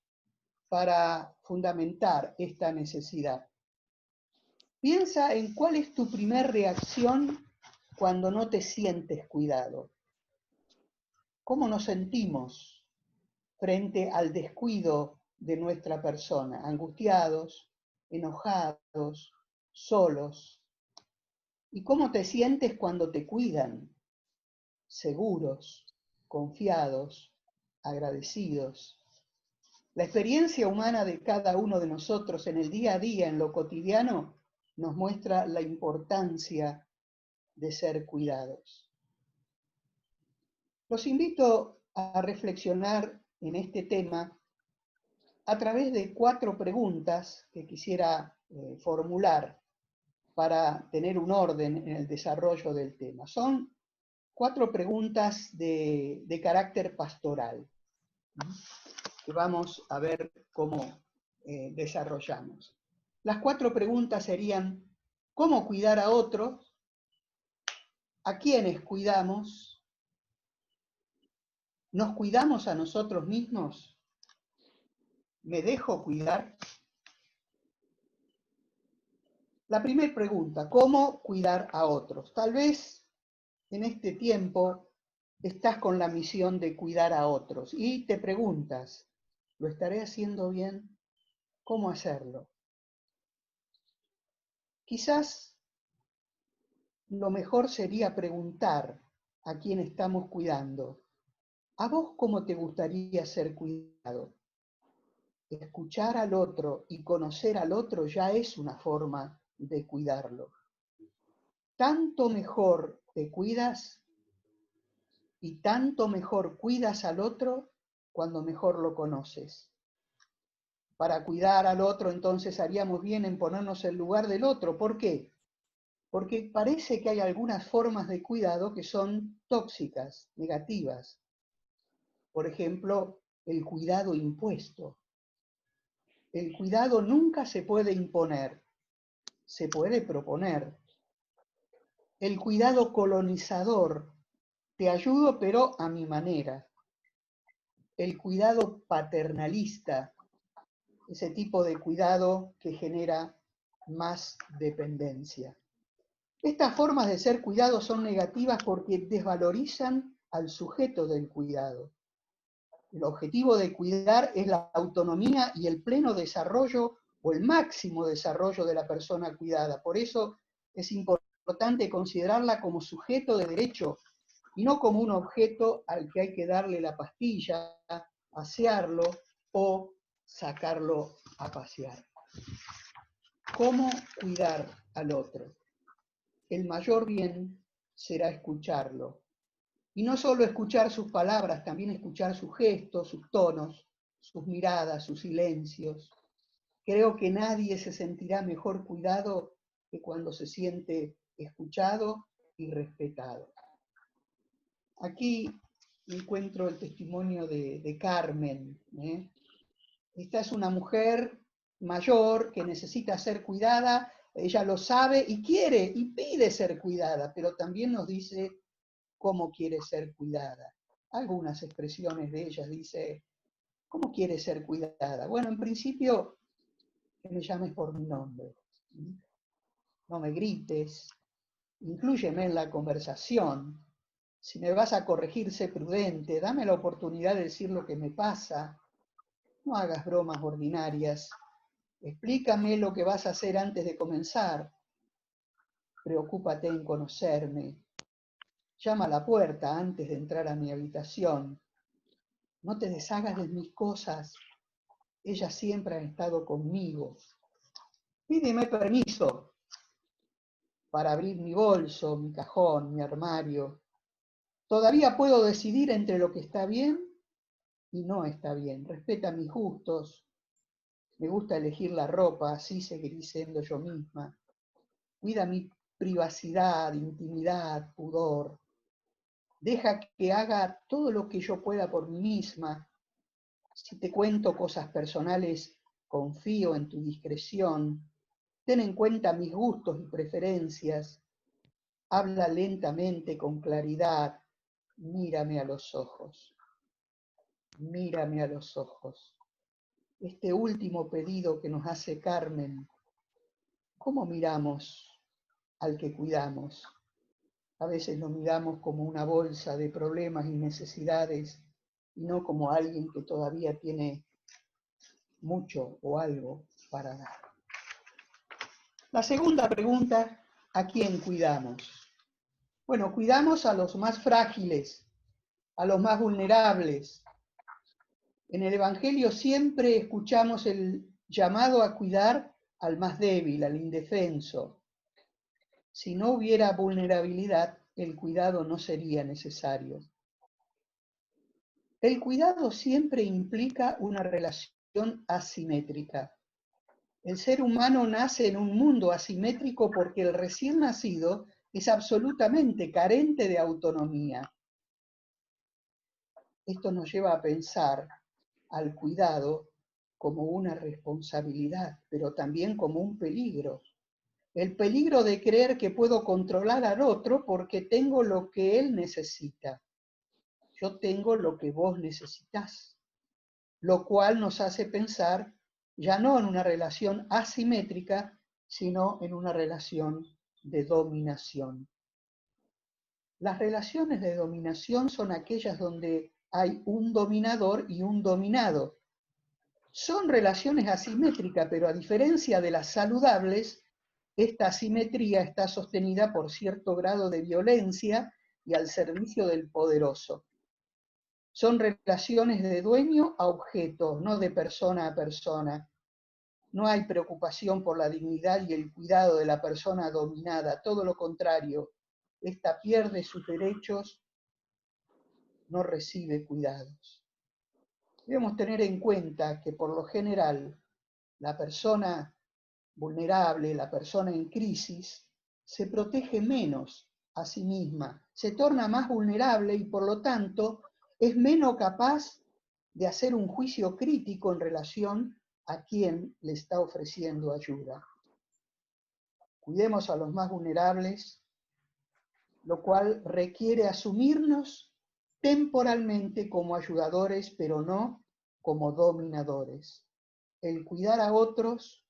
para fundamentar esta necesidad. Piensa en cuál es tu primer reacción cuando no te sientes cuidado. ¿Cómo nos sentimos frente al descuido de nuestra persona? Angustiados, enojados, solos. ¿Y cómo te sientes cuando te cuidan? Seguros, confiados, agradecidos. La experiencia humana de cada uno de nosotros en el día a día, en lo cotidiano, nos muestra la importancia de ser cuidados. Los invito a reflexionar en este tema a través de 4 preguntas que quisiera formular para tener un orden en el desarrollo del tema. Son 4 preguntas de carácter pastoral, que vamos a ver cómo desarrollamos. Las 4 preguntas serían: ¿cómo cuidar a otros? ¿A quiénes cuidamos? ¿Nos cuidamos a nosotros mismos? ¿Me dejo cuidar? La primera pregunta: ¿cómo cuidar a otros? Tal vez en este tiempo estás con la misión de cuidar a otros y te preguntas: ¿lo estaré haciendo bien? ¿Cómo hacerlo? Quizás lo mejor sería preguntar a quién estamos cuidando: ¿a vos cómo te gustaría ser cuidado? Escuchar al otro y conocer al otro ya es una forma de cuidarlo. Tanto mejor te cuidas y tanto mejor cuidas al otro cuando mejor lo conoces. Para cuidar al otro, entonces haríamos bien en ponernos en lugar del otro. ¿Por qué? Porque parece que hay algunas formas de cuidado que son tóxicas, negativas. Por ejemplo, el cuidado impuesto. El cuidado nunca se puede imponer, se puede proponer. El cuidado colonizador, te ayudo pero a mi manera. El cuidado paternalista, ese tipo de cuidado que genera más dependencia. Estas formas de ser cuidados son negativas porque desvalorizan al sujeto del cuidado. El objetivo de cuidar es la autonomía y el pleno desarrollo o el máximo desarrollo de la persona cuidada. Por eso es importante considerarla como sujeto de derecho y no como un objeto al que hay que darle la pastilla, asearlo o sacarlo a pasear. ¿Cómo cuidar al otro? El mayor bien será escucharlo. Y no solo escuchar sus palabras, también escuchar sus gestos, sus tonos, sus miradas, sus silencios. Creo que nadie se sentirá mejor cuidado que cuando se siente escuchado y respetado. Aquí encuentro el testimonio de Carmen. Esta es una mujer mayor que necesita ser cuidada, ella lo sabe y quiere y pide ser cuidada, pero también nos dice cómo quiere ser cuidada. Algunas expresiones de ella dice, ¿cómo quiere ser cuidada? Bueno, en principio, que me llames por mi nombre. No me grites, inclúyeme en la conversación. Si me vas a corregir, sé prudente, dame la oportunidad de decir lo que me pasa. No hagas bromas ordinarias. Explícame lo que vas a hacer antes de comenzar. Preocúpate en conocerme. Llama a la puerta antes de entrar a mi habitación. No te deshagas de mis cosas. Ellas siempre han estado conmigo. Pídeme permiso para abrir mi bolso, mi cajón, mi armario. Todavía puedo decidir entre lo que está bien y no está bien. Respeta mis gustos. Me gusta elegir la ropa, así seguiré siendo yo misma. Cuida mi privacidad, intimidad, pudor. Deja que haga todo lo que yo pueda por mí misma. Si te cuento cosas personales, confío en tu discreción. Ten en cuenta mis gustos y preferencias. Habla lentamente, con claridad. Mírame a los ojos. Mírame a los ojos. Este último pedido que nos hace Carmen, ¿cómo miramos al que cuidamos? A veces lo miramos como una bolsa de problemas y necesidades y no como alguien que todavía tiene mucho o algo para dar. La segunda pregunta, ¿a quién cuidamos? Bueno, cuidamos a los más frágiles, a los más vulnerables. En el Evangelio siempre escuchamos el llamado a cuidar al más débil, al indefenso. Si no hubiera vulnerabilidad, el cuidado no sería necesario. El cuidado siempre implica una relación asimétrica. El ser humano nace en un mundo asimétrico porque el recién nacido es absolutamente carente de autonomía. Esto nos lleva a pensar al cuidado como una responsabilidad, pero también como un peligro. El peligro de creer que puedo controlar al otro porque tengo lo que él necesita. Yo tengo lo que vos necesitás, lo cual nos hace pensar ya no en una relación asimétrica, sino en una relación de dominación. Las relaciones de dominación son aquellas donde hay un dominador y un dominado. Son relaciones asimétricas, pero a diferencia de las saludables, esta asimetría está sostenida por cierto grado de violencia y al servicio del poderoso. Son relaciones de dueño a objeto, no de persona a persona. No hay preocupación por la dignidad y el cuidado de la persona dominada, todo lo contrario. Esta pierde sus derechos, no recibe cuidados. Debemos tener en cuenta que por lo general la persona vulnerable, la persona en crisis, se protege menos a sí misma, se torna más vulnerable y por lo tanto es menos capaz de hacer un juicio crítico en relación a quien le está ofreciendo ayuda. Cuidemos a los más vulnerables, lo cual requiere asumirnos temporalmente como ayudadores, pero no como dominadores. El cuidar a otros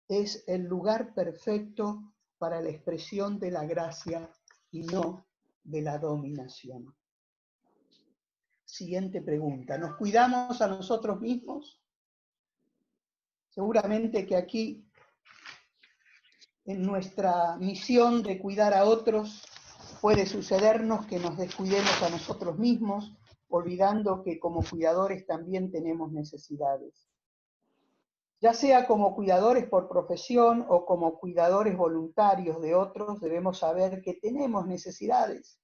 es el lugar perfecto para la expresión de la gracia y no de la dominación. Siguiente pregunta. ¿Nos cuidamos a nosotros mismos? Seguramente que aquí, en nuestra misión de cuidar a otros, puede sucedernos que nos descuidemos a nosotros mismos, olvidando que como cuidadores también tenemos necesidades. Ya sea como cuidadores por profesión o como cuidadores voluntarios de otros, debemos saber que tenemos necesidades.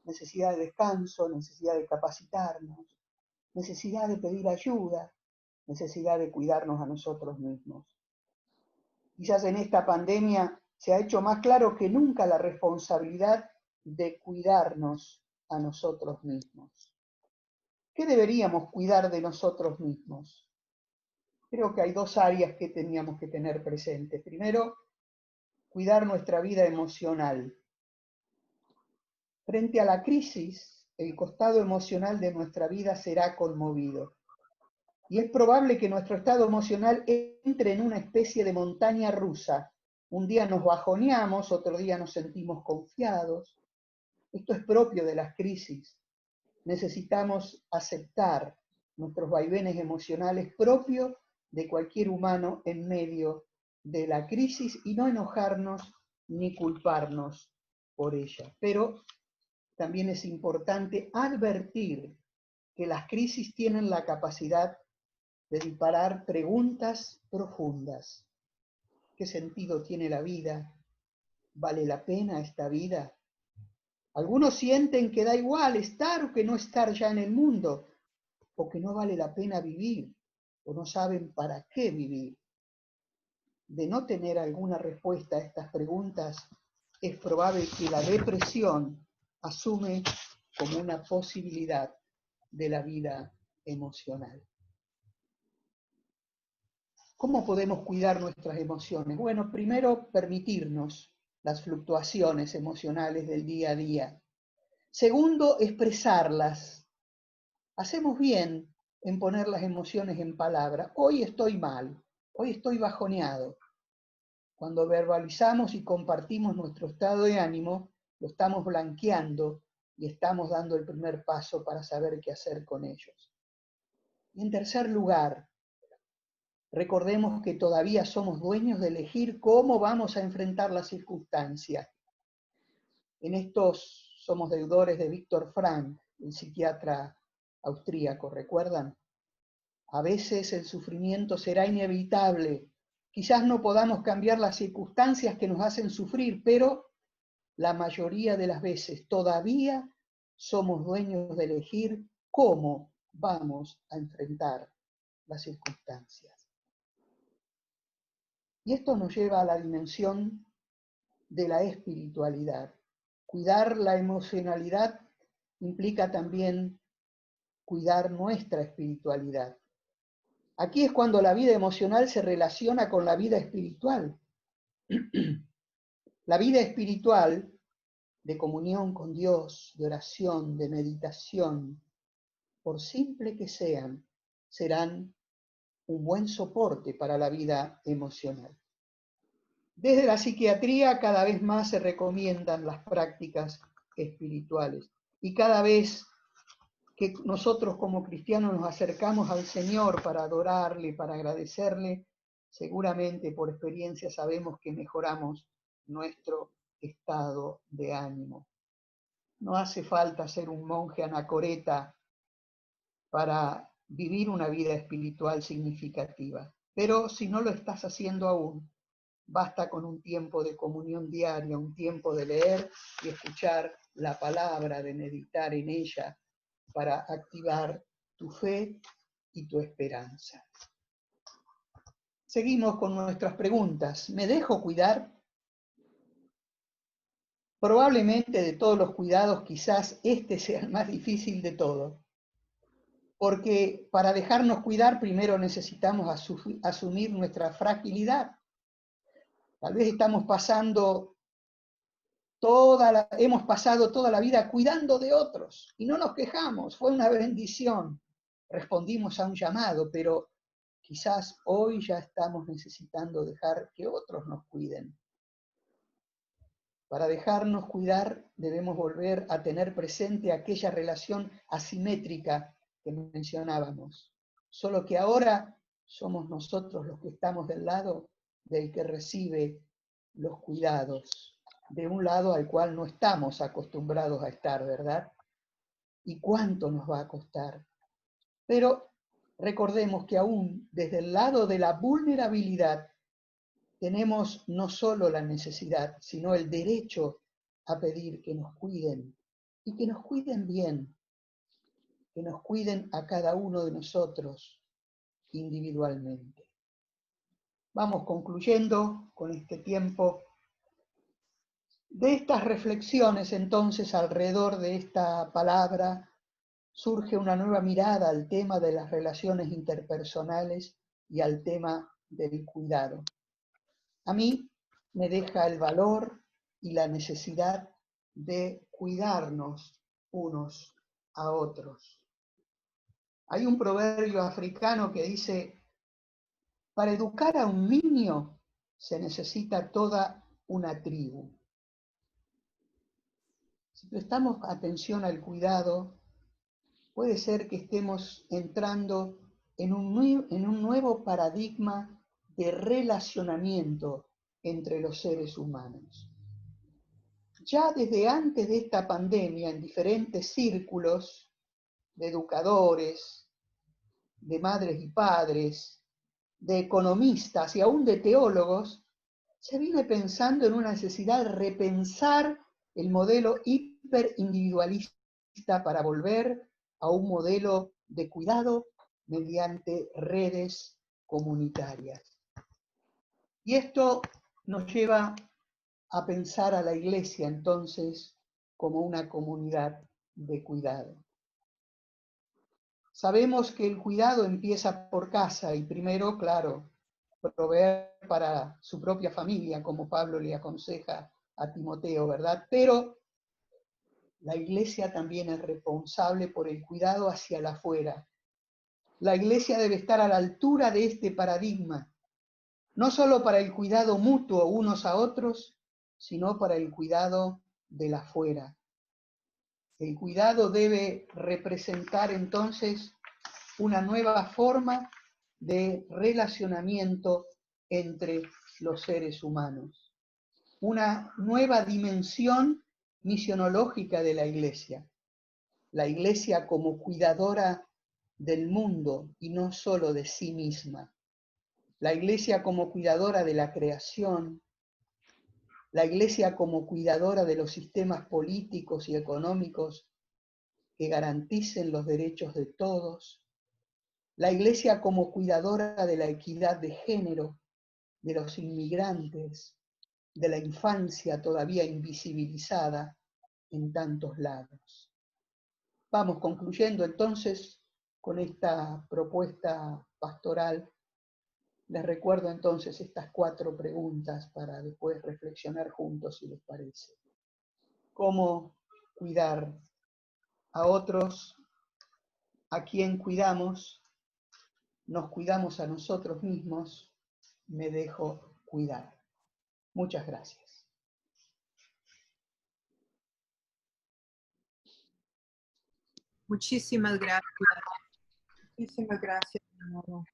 Necesidad de descanso, necesidad de capacitarnos, necesidad de pedir ayuda, necesidad de cuidarnos a nosotros mismos. Quizás en esta pandemia se ha hecho más claro que nunca la responsabilidad de cuidarnos a nosotros mismos. ¿Qué deberíamos cuidar de nosotros mismos? Creo que hay dos áreas que teníamos que tener presentes. Primero, cuidar nuestra vida emocional. Frente a la crisis, el costado emocional de nuestra vida será conmovido. Y es probable que nuestro estado emocional entre en una especie de montaña rusa. Un día nos bajoneamos, otro día nos sentimos confiados. Esto es propio de las crisis. Necesitamos aceptar nuestros vaivenes emocionales propios de cualquier humano en medio de la crisis y no enojarnos ni culparnos por ella. Pero también es importante advertir que las crisis tienen la capacidad de disparar preguntas profundas. ¿Qué sentido tiene la vida? ¿Vale la pena esta vida? Algunos sienten que da igual estar o que no estar ya en el mundo, o que no vale la pena vivir, o no saben para qué vivir. De no tener alguna respuesta a estas preguntas, es probable que la depresión asume como una posibilidad de la vida emocional. ¿Cómo podemos cuidar nuestras emociones? Bueno, primero, permitirnos las fluctuaciones emocionales del día a día. Segundo, expresarlas. Hacemos bien en poner las emociones en palabra. Hoy estoy mal, hoy estoy bajoneado. Cuando verbalizamos y compartimos nuestro estado de ánimo, lo estamos blanqueando y estamos dando el primer paso para saber qué hacer con ellos. Y en tercer lugar, recordemos que todavía somos dueños de elegir cómo vamos a enfrentar las circunstancias. En estos somos deudores de Víctor Frank, el psiquiatra austríaco, ¿recuerdan? A veces el sufrimiento será inevitable. Quizás no podamos cambiar las circunstancias que nos hacen sufrir, pero la mayoría de las veces todavía somos dueños de elegir cómo vamos a enfrentar las circunstancias. Y esto nos lleva a la dimensión de la espiritualidad. Cuidar la emocionalidad implica también cuidar nuestra espiritualidad. Aquí es cuando la vida emocional se relaciona con la vida espiritual. La vida espiritual, de comunión con Dios, de oración, de meditación, por simple que sean, serán un buen soporte para la vida emocional. Desde la psiquiatría cada vez más se recomiendan las prácticas espirituales y cada vez que nosotros como cristianos nos acercamos al Señor para adorarle, para agradecerle, seguramente por experiencia sabemos que mejoramos nuestro estado de ánimo. No hace falta ser un monje anacoreta para vivir una vida espiritual significativa, pero si no lo estás haciendo aún, basta con un tiempo de comunión diaria, un tiempo de leer y escuchar la palabra, de meditar en ella, para activar tu fe y tu esperanza. Seguimos con nuestras preguntas. ¿Me dejo cuidar? Probablemente de todos los cuidados, quizás este sea el más difícil de todo. Porque para dejarnos cuidar, primero necesitamos asumir nuestra fragilidad. Tal vez hemos pasado toda la vida cuidando de otros y no nos quejamos, fue una bendición. Respondimos a un llamado, pero quizás hoy ya estamos necesitando dejar que otros nos cuiden. Para dejarnos cuidar debemos volver a tener presente aquella relación asimétrica que mencionábamos. Solo que ahora somos nosotros los que estamos del lado del que recibe los cuidados, de un lado al cual no estamos acostumbrados a estar, ¿verdad? ¿Y cuánto nos va a costar? Pero recordemos que aún desde el lado de la vulnerabilidad tenemos no solo la necesidad, sino el derecho a pedir que nos cuiden y que nos cuiden bien, que nos cuiden a cada uno de nosotros individualmente. Vamos concluyendo con este tiempo. De estas reflexiones, entonces, alrededor de esta palabra, surge una nueva mirada al tema de las relaciones interpersonales y al tema del cuidado. A mí me deja el valor y la necesidad de cuidarnos unos a otros. Hay un proverbio africano que dice: para educar a un niño se necesita toda una tribu. Si prestamos atención al cuidado, puede ser que estemos entrando en un nuevo paradigma de relacionamiento entre los seres humanos. Ya desde antes de esta pandemia, en diferentes círculos de educadores, de madres y padres, de economistas y aún de teólogos, se viene pensando en una necesidad de repensar el modelo hiperindividualista para volver a un modelo de cuidado mediante redes comunitarias. Y esto nos lleva a pensar a la Iglesia entonces como una comunidad de cuidado. Sabemos que el cuidado empieza por casa y primero, claro, proveer para su propia familia, como Pablo le aconseja a Timoteo, ¿verdad? Pero la Iglesia también es responsable por el cuidado hacia la afuera. La Iglesia debe estar a la altura de este paradigma, no solo para el cuidado mutuo unos a otros, sino para el cuidado de la afuera. El cuidado debe representar entonces una nueva forma de relacionamiento entre los seres humanos, una nueva dimensión misionológica de la Iglesia como cuidadora del mundo y no solo de sí misma, la Iglesia como cuidadora de la creación, la Iglesia como cuidadora de los sistemas políticos y económicos que garanticen los derechos de todos, la Iglesia como cuidadora de la equidad de género, de los inmigrantes, de la infancia todavía invisibilizada en tantos lados. Vamos concluyendo entonces con esta propuesta pastoral. Les recuerdo entonces estas 4 preguntas para después reflexionar juntos, si les parece. ¿Cómo cuidar a otros? ¿A quién cuidamos? ¿Nos cuidamos a nosotros mismos? Me dejo cuidar. Muchas gracias. Muchísimas gracias. Muchísimas gracias, hermano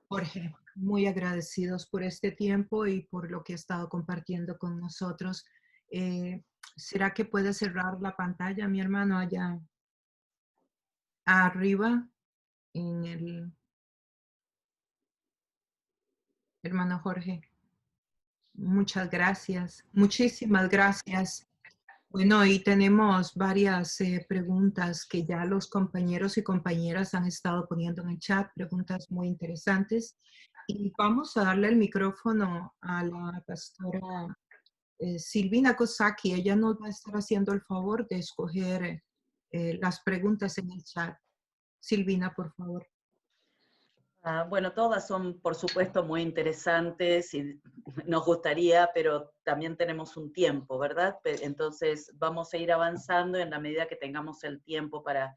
Jorge. Muy agradecidos por este tiempo y por lo que ha estado compartiendo con nosotros. ¿Será que puede cerrar la pantalla, mi hermano, allá arriba en el hermano Jorge? Muchas gracias. Muchísimas gracias. Bueno, y tenemos varias preguntas que ya los compañeros y compañeras han estado poniendo en el chat, preguntas muy interesantes. Y vamos a darle el micrófono a la pastora Silvina Kosaki. Ella nos va a estar haciendo el favor de escoger las preguntas en el chat. Silvina, por favor. Bueno, todas son, por supuesto, muy interesantes y nos gustaría, pero también tenemos un tiempo, ¿verdad? Entonces vamos a ir avanzando en la medida que tengamos el tiempo para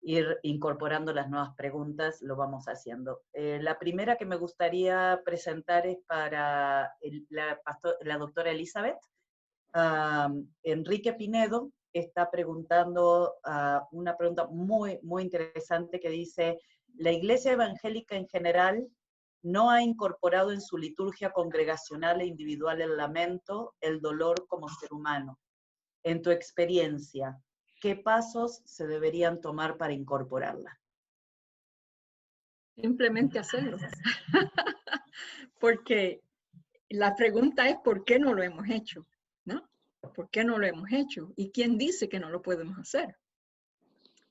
ir incorporando las nuevas preguntas, lo vamos haciendo. La primera que me gustaría presentar es para la doctora Elizabeth. Enrique Pinedo está preguntando una pregunta muy, muy interesante que dice: la Iglesia Evangélica en general no ha incorporado en su liturgia congregacional e individual el lamento, el dolor como ser humano. En tu experiencia, ¿qué pasos se deberían tomar para incorporarla? Simplemente hacerlo. Porque la pregunta es ¿por qué no lo hemos hecho? ¿No? ¿Por qué no lo hemos hecho? ¿Y quién dice que no lo podemos hacer?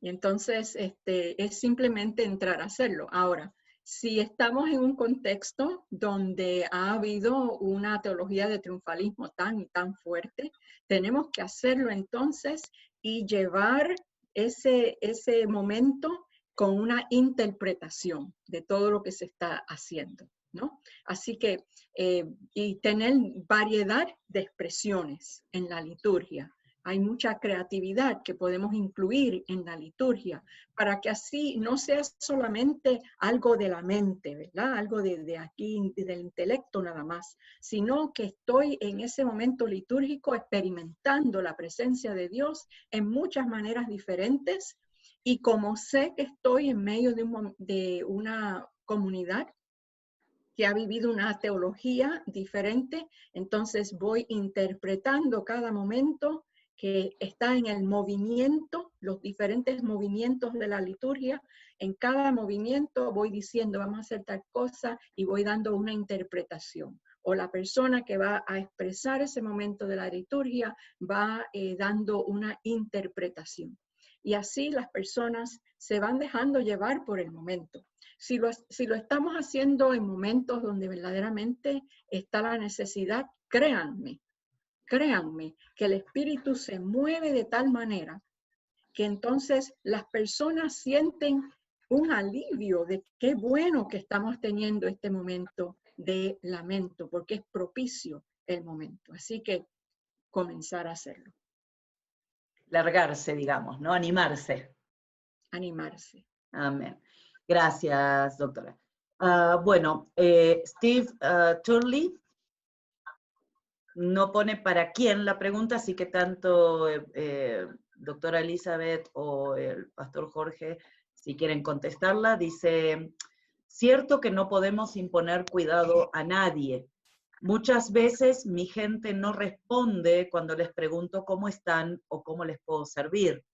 Y entonces es simplemente entrar a hacerlo. Ahora, si estamos en un contexto donde ha habido una teología de triunfalismo tan fuerte, tenemos que hacerlo entonces y llevar ese momento con una interpretación de todo lo que se está haciendo, ¿no? Así que, y tener variedad de expresiones en la liturgia. Hay mucha creatividad que podemos incluir en la liturgia para que así no sea solamente algo de la mente, ¿verdad? Algo de aquí, del intelecto nada más, sino que estoy en ese momento litúrgico experimentando la presencia de Dios en muchas maneras diferentes y como sé que estoy en medio de una comunidad que ha vivido una teología diferente, entonces voy interpretando cada momento que está en el movimiento, los diferentes movimientos de la liturgia. En cada movimiento voy diciendo, vamos a hacer tal cosa, y voy dando una interpretación. O la persona que va a expresar ese momento de la liturgia va dando una interpretación. Y así las personas se van dejando llevar por el momento. Si lo estamos haciendo en momentos donde verdaderamente está la necesidad, créanme que el Espíritu se mueve de tal manera que entonces las personas sienten un alivio de qué bueno que estamos teniendo este momento de lamento, porque es propicio el momento. Así que comenzar a hacerlo. Largarse, digamos, ¿no? Animarse. Animarse. Amén. Gracias, doctora. Bueno, Steve Turley no pone para quién la pregunta, así que tanto doctora Elizabeth o el pastor Jorge, si quieren contestarla, dice, cierto que no podemos imponer cuidado a nadie. Muchas veces mi gente no responde cuando les pregunto cómo están o cómo les puedo servir.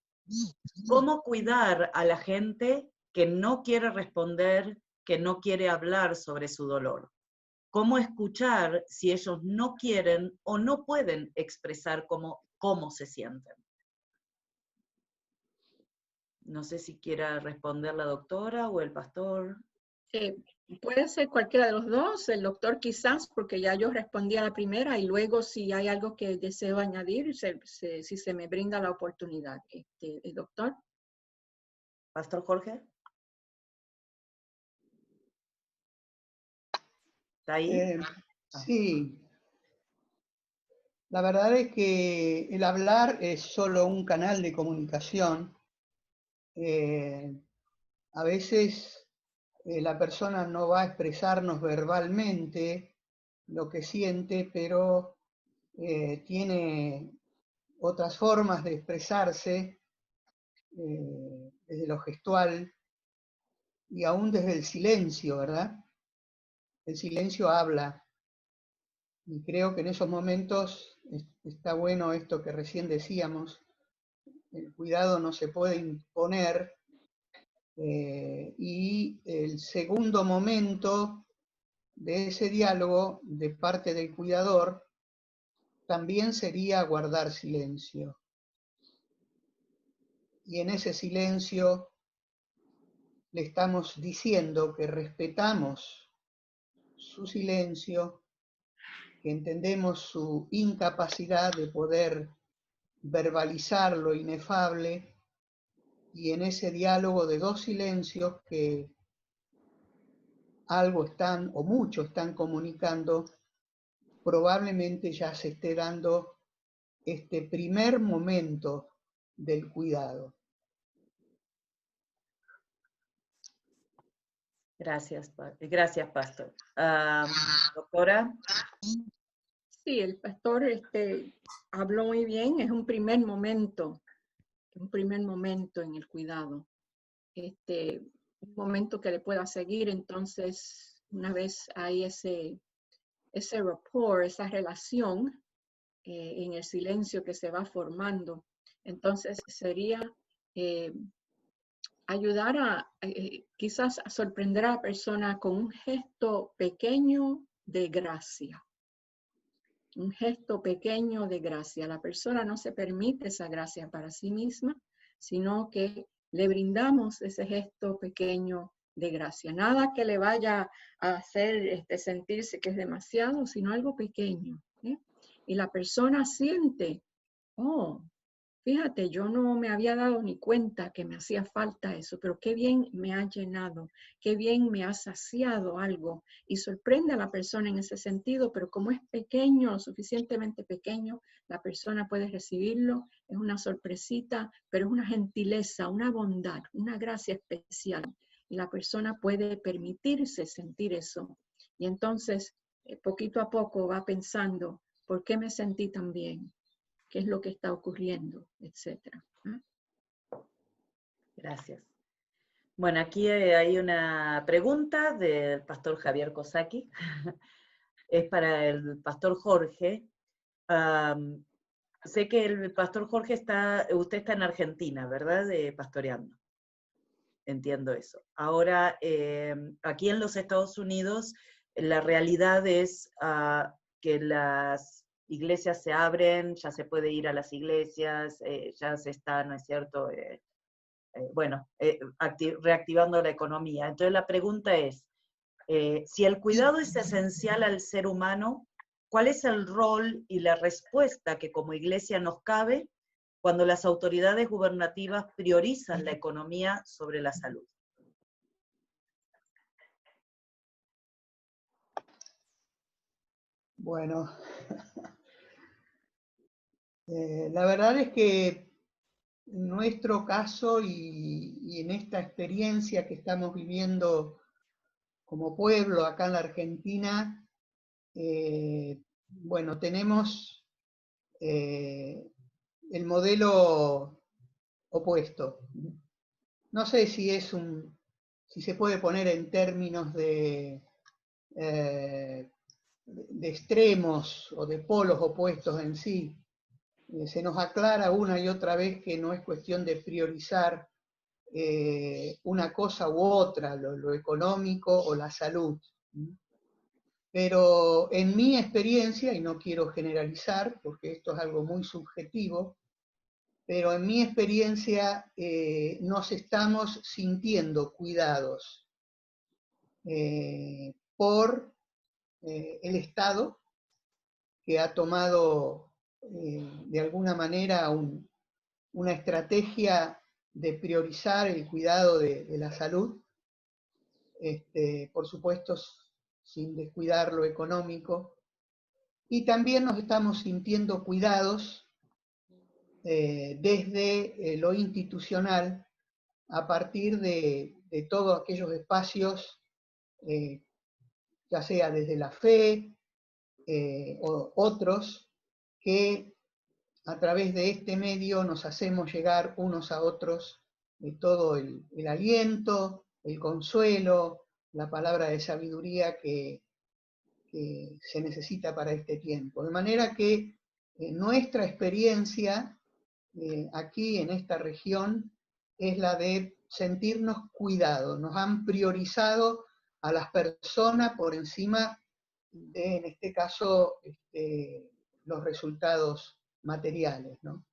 ¿Cómo cuidar a la gente que no quiere responder, que no quiere hablar sobre su dolor? ¿Cómo escuchar si ellos no quieren o no pueden expresar cómo se sienten? No sé si quiera responder la doctora o el pastor. Puede ser cualquiera de los dos, el doctor quizás, porque ya yo respondí a la primera, y luego si hay algo que deseo añadir, si se me brinda la oportunidad. El doctor. ¿Pastor Jorge? ¿Está ahí? Sí. La verdad es que el hablar es solo un canal de comunicación. A veces la persona no va a expresarnos verbalmente lo que siente, pero tiene otras formas de expresarse desde lo gestual y aún desde el silencio, ¿verdad? El silencio habla. Y creo que en esos momentos está bueno esto que recién decíamos, el cuidado no se puede imponer, y el segundo momento de ese diálogo de parte del cuidador también sería guardar silencio. Y en ese silencio le estamos diciendo que respetamos su silencio, que entendemos su incapacidad de poder verbalizar lo inefable, y en ese diálogo de dos silencios que algo están o mucho están comunicando, probablemente ya se esté dando este primer momento del cuidado. Gracias, pastor. Doctora. Sí, el pastor habló muy bien, es un primer momento en el cuidado. Un momento que le pueda seguir, entonces, una vez hay ese rapport, esa relación en el silencio que se va formando, entonces sería ayudar a quizás a sorprender a la persona con un gesto pequeño de gracia. Un gesto pequeño de gracia. La persona no se permite esa gracia para sí misma, sino que le brindamos ese gesto pequeño de gracia. Nada que le vaya a hacer sentirse que es demasiado, sino algo pequeño. Y la persona siente, oh, fíjate, yo no me había dado ni cuenta que me hacía falta eso, pero qué bien me ha llenado, qué bien me ha saciado algo. Y sorprende a la persona en ese sentido, pero como es pequeño, lo suficientemente pequeño, la persona puede recibirlo, es una sorpresita, pero es una gentileza, una bondad, una gracia especial. Y la persona puede permitirse sentir eso. Y entonces, poquito a poco va pensando, ¿por qué me sentí tan bien? ¿Qué es lo que está ocurriendo? Etcétera. Gracias. Bueno, aquí hay una pregunta del pastor Javier Kosaki. Es para el pastor Jorge. Sé que el pastor Jorge usted está en Argentina, ¿verdad? Pastoreando. Entiendo eso. Ahora, aquí en los Estados Unidos, la realidad es que las iglesias se abren, ya se puede ir a las iglesias, ya se está, ¿no es cierto?, reactivando la economía. Entonces la pregunta es, si el cuidado es esencial al ser humano, ¿cuál es el rol y la respuesta que como iglesia nos cabe cuando las autoridades gubernativas priorizan la economía sobre la salud? Bueno, la verdad es que en nuestro caso y en esta experiencia que estamos viviendo como pueblo acá en la Argentina, bueno, tenemos el modelo opuesto. No sé si si se puede poner en términos de extremos o de polos opuestos en sí. Se nos aclara una y otra vez que no es cuestión de priorizar una cosa u otra, lo económico o la salud. Pero en mi experiencia, y no quiero generalizar porque esto es algo muy subjetivo, pero en mi experiencia nos estamos sintiendo cuidados por el Estado, que ha tomado de alguna manera una estrategia de priorizar el cuidado de la salud, por supuesto sin descuidar lo económico, y también nos estamos sintiendo cuidados desde lo institucional a partir de todos aquellos espacios, ya sea desde la fe o otros, que a través de este medio nos hacemos llegar unos a otros todo el aliento, el consuelo, la palabra de sabiduría que se necesita para este tiempo. De manera que nuestra experiencia aquí en esta región es la de sentirnos cuidados. Nos han priorizado a las personas por encima de, en este caso, los resultados materiales, ¿no?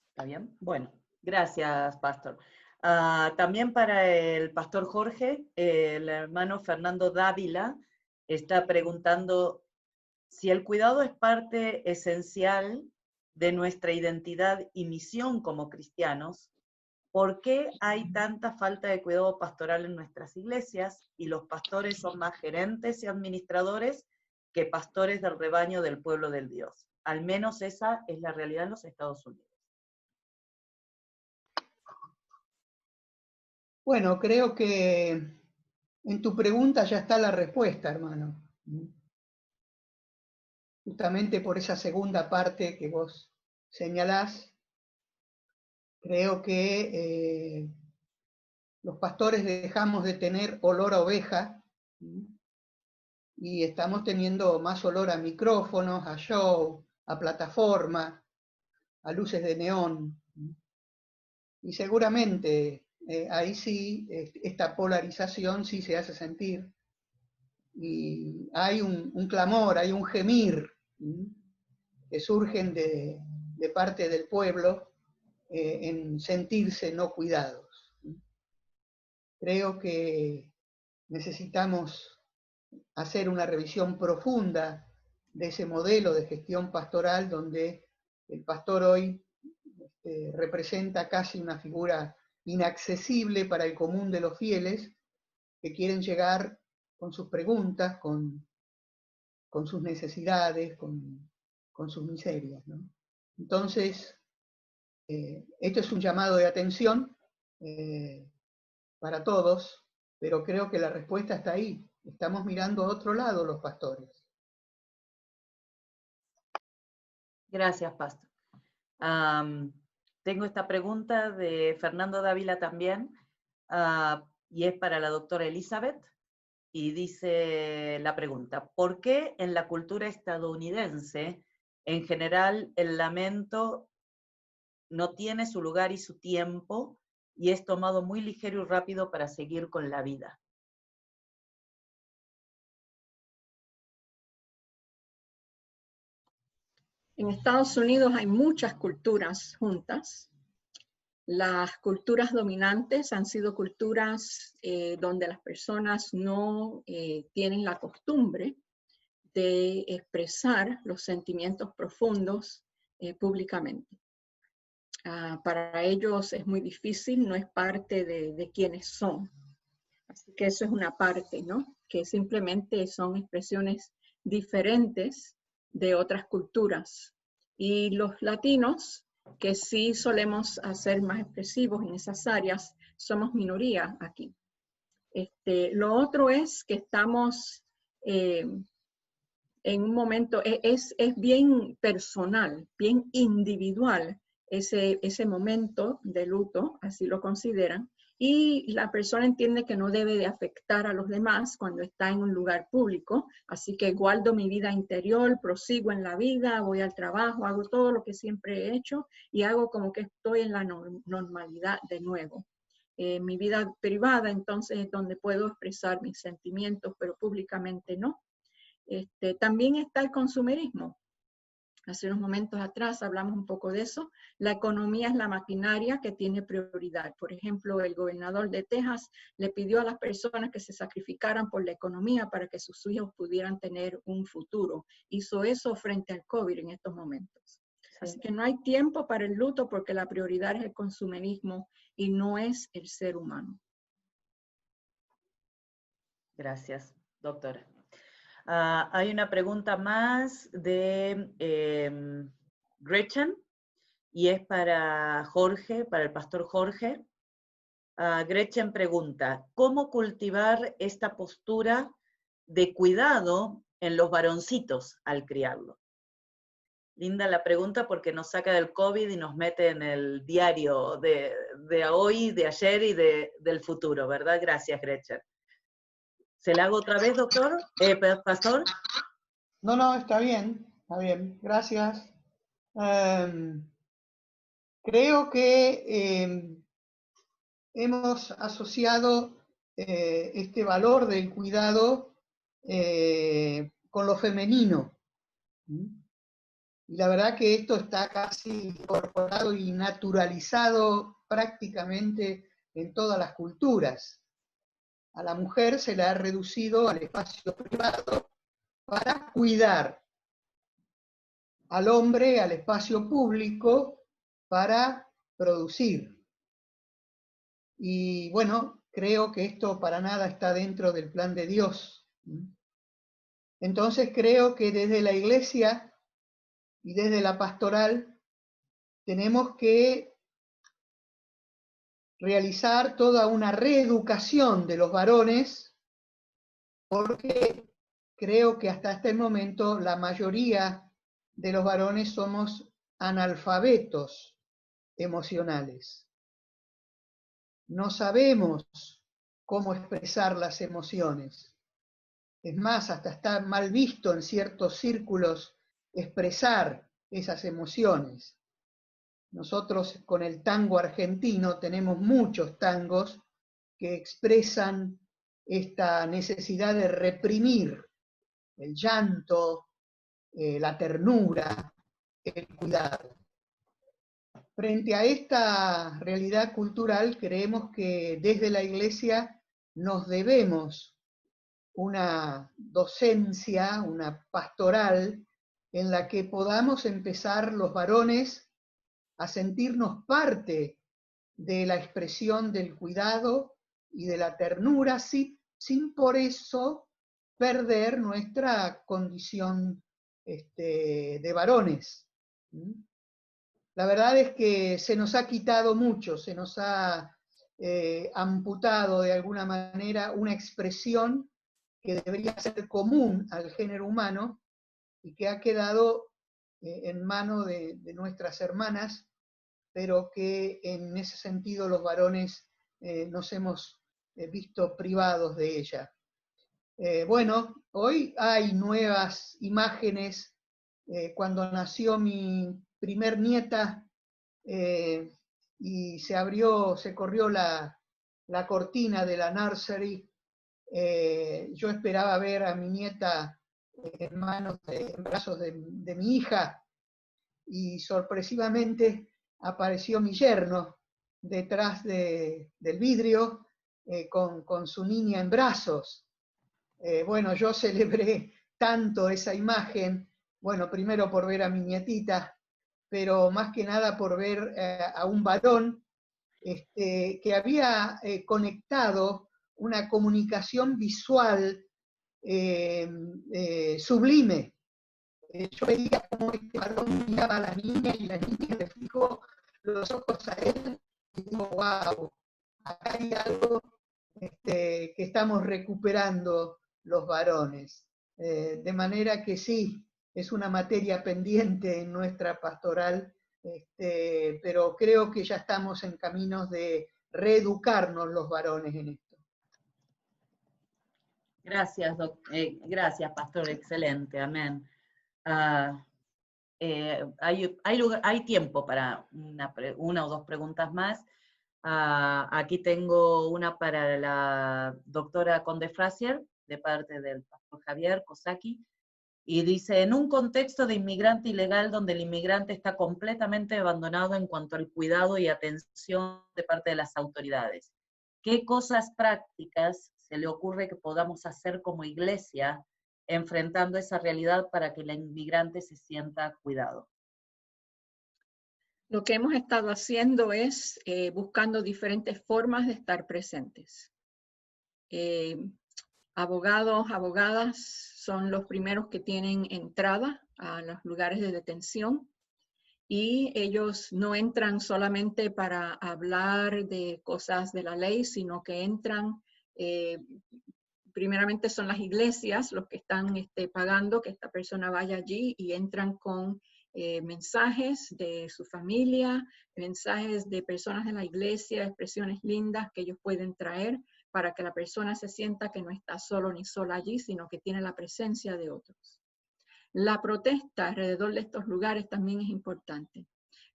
¿Está bien? Bueno, gracias, pastor. También para el pastor Jorge, el hermano Fernando Dávila está preguntando si el cuidado es parte esencial de nuestra identidad y misión como cristianos. ¿Por qué hay tanta falta de cuidado pastoral en nuestras iglesias y los pastores son más gerentes y administradores que pastores del rebaño del pueblo del Dios? Al menos esa es la realidad en los Estados Unidos. Bueno, creo que en tu pregunta ya está la respuesta, hermano. Justamente por esa segunda parte que vos señalás, creo que los pastores dejamos de tener olor a oveja y estamos teniendo más olor a micrófonos, a show, a plataforma, a luces de neón. Y seguramente ahí sí, esta polarización sí se hace sentir. Y hay un clamor, hay un gemir que surgen de parte del pueblo en sentirse no cuidados. Creo que necesitamos hacer una revisión profunda de ese modelo de gestión pastoral donde el pastor hoy representa casi una figura inaccesible para el común de los fieles que quieren llegar con sus preguntas, con sus necesidades, con sus miserias, ¿no? Entonces, esto es un llamado de atención para todos, pero creo que la respuesta está ahí. Estamos mirando a otro lado los pastores. Gracias, Pastor. Tengo esta pregunta de Fernando Dávila también, y es para la doctora Elizabeth, y dice la pregunta: ¿por qué en la cultura estadounidense, en general, el lamento no tiene su lugar y su tiempo, y es tomado muy ligero y rápido para seguir con la vida? En Estados Unidos hay muchas culturas juntas. Las culturas dominantes han sido culturas donde las personas no tienen la costumbre de expresar los sentimientos profundos públicamente. Para ellos es muy difícil, no es parte de quienes son. Así que eso es una parte, ¿no? Que simplemente son expresiones diferentes de otras culturas. Y los latinos, que sí solemos ser más expresivos en esas áreas, somos minoría aquí. Lo otro es que estamos en un momento, es bien personal, bien individual ese momento de luto, así lo consideran, y la persona entiende que no debe de afectar a los demás cuando está en un lugar público, así que guardo mi vida interior, prosigo en la vida, voy al trabajo, hago todo lo que siempre he hecho y hago como que estoy en la normalidad de nuevo. Mi vida privada entonces es donde puedo expresar mis sentimientos, pero públicamente no. También está el consumerismo. Hace unos momentos atrás hablamos un poco de eso. La economía es la maquinaria que tiene prioridad. Por ejemplo, el gobernador de Texas le pidió a las personas que se sacrificaran por la economía para que sus hijos pudieran tener un futuro. Hizo eso frente al COVID en estos momentos. Sí. Así que no hay tiempo para el luto porque la prioridad es el consumerismo y no es el ser humano. Gracias, doctora. Hay una pregunta más de Gretchen, y es para Jorge, para el pastor Jorge. Gretchen pregunta: ¿cómo cultivar esta postura de cuidado en los varoncitos al criarlo? Linda la pregunta porque nos saca del COVID y nos mete en el diario de hoy, de ayer y del futuro, ¿verdad? Gracias, Gretchen. ¿Se la hago otra vez, doctor? ¿Pastor? No, está bien, gracias. Creo que hemos asociado este valor del cuidado con lo femenino. Y la verdad que esto está casi incorporado y naturalizado prácticamente en todas las culturas. A la mujer se le ha reducido al espacio privado para cuidar, al hombre al espacio público para producir. Y bueno, creo que esto para nada está dentro del plan de Dios. Entonces creo que desde la iglesia y desde la pastoral tenemos que realizar toda una reeducación de los varones, porque creo que hasta este momento la mayoría de los varones somos analfabetos emocionales. No sabemos cómo expresar las emociones. Es más, hasta está mal visto en ciertos círculos expresar esas emociones. Nosotros con el tango argentino tenemos muchos tangos que expresan esta necesidad de reprimir el llanto, la ternura, el cuidado. Frente a esta realidad cultural, creemos que desde la Iglesia nos debemos una docencia, una pastoral, en la que podamos empezar los varones a sentirnos parte de la expresión del cuidado y de la ternura, sin por eso perder nuestra condición de varones. La verdad es que se nos ha quitado mucho, se nos ha amputado de alguna manera una expresión que debería ser común al género humano y que ha quedado en manos de nuestras hermanas, pero que en ese sentido los varones nos hemos visto privados de ella. Bueno, hoy hay nuevas imágenes. Cuando nació mi primer nieta y se corrió la cortina de la nursery, yo esperaba ver a mi nieta en brazos de mi hija, y sorpresivamente apareció mi yerno detrás del vidrio con su niña en brazos. Bueno, yo celebré tanto esa imagen, bueno, primero por ver a mi nietita, pero más que nada por ver a un varón que había conectado una comunicación visual sublime. Yo veía cómo este varón miraba a la niña y la niña le fijó los ojos a él y digo, wow, acá hay algo que estamos recuperando los varones. De manera que sí, es una materia pendiente en nuestra pastoral, pero creo que ya estamos en caminos de reeducarnos los varones en esto. Gracias, gracias, pastor, excelente, amén. Hay tiempo para una o dos preguntas más. Aquí tengo una para la doctora Conde Frazier, de parte del pastor Javier Kosaki, y dice, en un contexto de inmigrante ilegal donde el inmigrante está completamente abandonado en cuanto al cuidado y atención de parte de las autoridades, ¿qué cosas prácticas se le ocurre que podamos hacer como iglesia enfrentando esa realidad para que el inmigrante se sienta cuidado? Lo que hemos estado haciendo es buscando diferentes formas de estar presentes. Abogados, abogadas son los primeros que tienen entrada a los lugares de detención y ellos no entran solamente para hablar de cosas de la ley, sino que entran, primeramente son las iglesias los que están pagando que esta persona vaya allí, y entran con mensajes de su familia, mensajes de personas de la iglesia, expresiones lindas que ellos pueden traer para que la persona se sienta que no está solo ni sola allí, sino que tiene la presencia de otros. La protesta alrededor de estos lugares también es importante.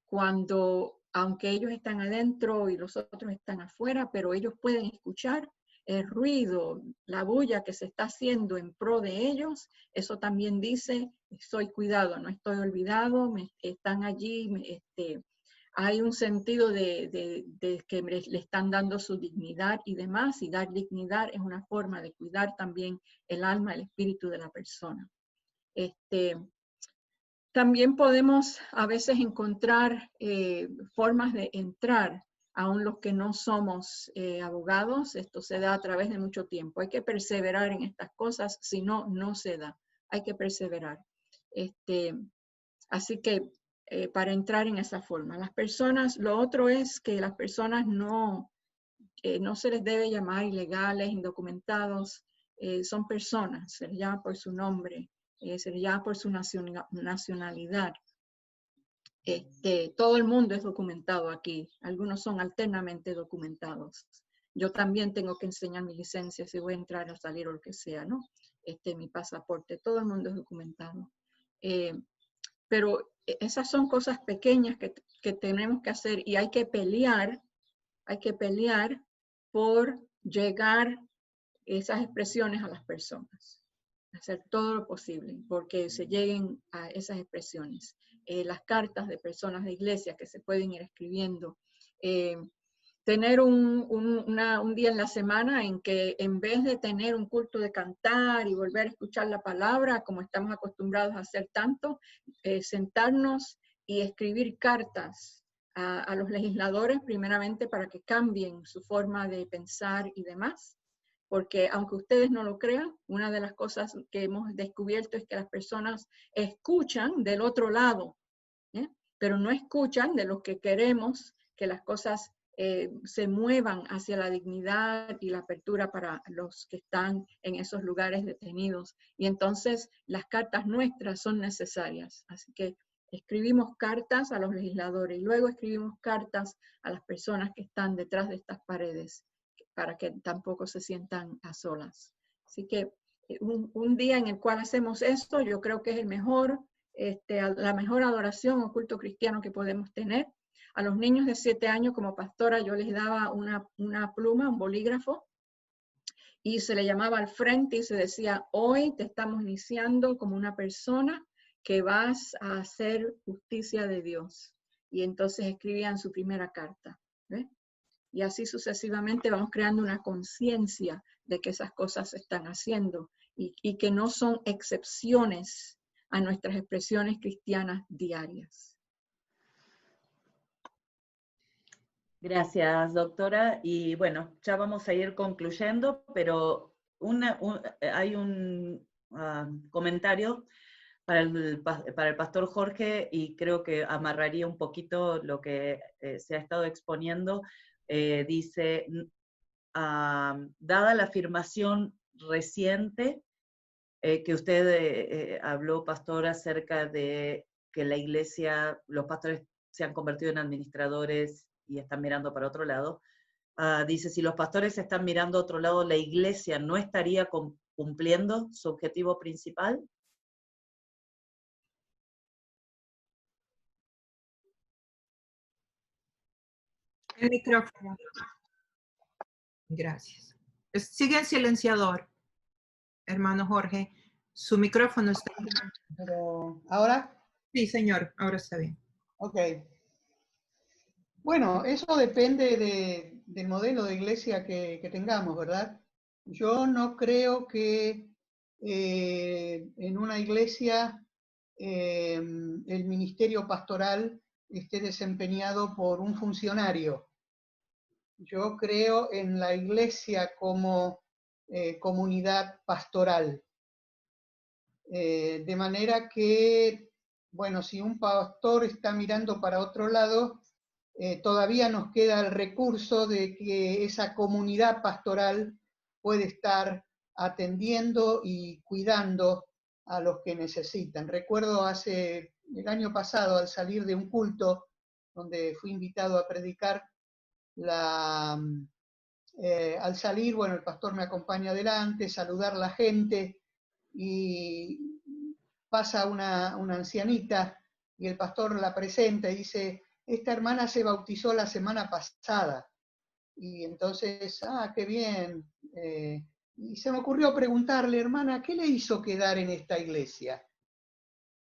Cuando, aunque ellos están adentro y los otros están afuera, pero ellos pueden escuchar el ruido, la bulla que se está haciendo en pro de ellos, eso también dice, soy cuidado, no estoy olvidado, están allí, hay un sentido de que le están dando su dignidad y demás, y dar dignidad es una forma de cuidar también el alma, el espíritu de la persona. También podemos a veces encontrar formas de entrar, aun los que no somos abogados. Esto se da a través de mucho tiempo. Hay que perseverar en estas cosas, si no, no se da. Hay que perseverar. Así que para entrar en esa forma. Las personas, lo otro es que las personas no se les debe llamar ilegales, indocumentados. Son personas, se les llama por su nombre. Se le llama por su nacionalidad. Todo el mundo es documentado aquí. Algunos son alternamente documentados. Yo también tengo que enseñar mi licencia si voy a entrar o salir o lo que sea, ¿no? Mi pasaporte. Todo el mundo es documentado. pero esas son cosas pequeñas que tenemos que hacer y hay que pelear por llegar esas expresiones a las personas. Hacer todo lo posible porque se lleguen a esas expresiones. Las cartas de personas de iglesia que se pueden ir escribiendo. Tener un día en la semana en que en vez de tener un culto de cantar y volver a escuchar la palabra, como estamos acostumbrados a hacer tanto, sentarnos y escribir cartas a los legisladores, primeramente para que cambien su forma de pensar y demás. Porque aunque ustedes no lo crean, una de las cosas que hemos descubierto es que las personas escuchan del otro lado, pero no escuchan de los que queremos que las cosas se muevan hacia la dignidad y la apertura para los que están en esos lugares detenidos. Y entonces las cartas nuestras son necesarias. Así que escribimos cartas a los legisladores y luego escribimos cartas a las personas que están detrás de estas paredes para que tampoco se sientan a solas. Así que un día en el cual hacemos esto, yo creo que es el mejor, la mejor adoración o culto cristiano que podemos tener. A los niños de 7 años como pastora yo les daba una pluma, un bolígrafo, y se le llamaba al frente y se decía, hoy te estamos iniciando como una persona que vas a hacer justicia de Dios. Y entonces escribían su primera carta. ¿Ves? Y así sucesivamente vamos creando una conciencia de que esas cosas se están haciendo y que no son excepciones a nuestras expresiones cristianas diarias. Gracias, doctora. Y bueno, ya vamos a ir concluyendo, pero hay un comentario para el pastor Jorge, y creo que amarraría un poquito lo que se ha estado exponiendo. Dice, dada la afirmación reciente que usted habló, pastor, acerca de que la iglesia, los pastores se han convertido en administradores y están mirando para otro lado, dice, si los pastores están mirando a otro lado, ¿la iglesia no estaría cumpliendo su objetivo principal? El micrófono. Gracias. Sigue en silenciador, hermano Jorge. Su micrófono está... Pero, ¿ahora? Sí, señor, ahora está bien. Ok. Bueno, eso depende del modelo de iglesia que tengamos, ¿verdad? Yo no creo que en una iglesia el ministerio pastoral esté desempeñado por un funcionario. Yo creo en la iglesia como comunidad pastoral. De manera que, bueno, si un pastor está mirando para otro lado, todavía nos queda el recurso de que esa comunidad pastoral puede estar atendiendo y cuidando a los que necesitan. Recuerdo el año pasado, al salir de un culto donde fui invitado a predicar, al salir, bueno, el pastor me acompaña adelante, saludar a la gente, y pasa una ancianita y el pastor la presenta y dice, esta hermana se bautizó la semana pasada. Y entonces, qué bien. Y se me ocurrió preguntarle, hermana, ¿qué le hizo quedar en esta iglesia?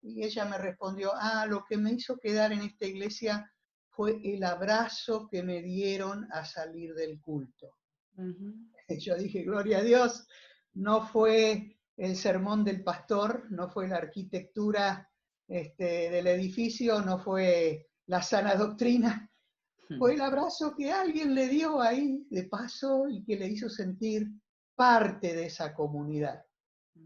Y ella me respondió, lo que me hizo quedar en esta iglesia fue el abrazo que me dieron a salir del culto. Yo dije, gloria a Dios, no fue el sermón del pastor, no fue la arquitectura del edificio, no fue la sana doctrina, fue el abrazo que alguien le dio ahí de paso y que le hizo sentir parte de esa comunidad.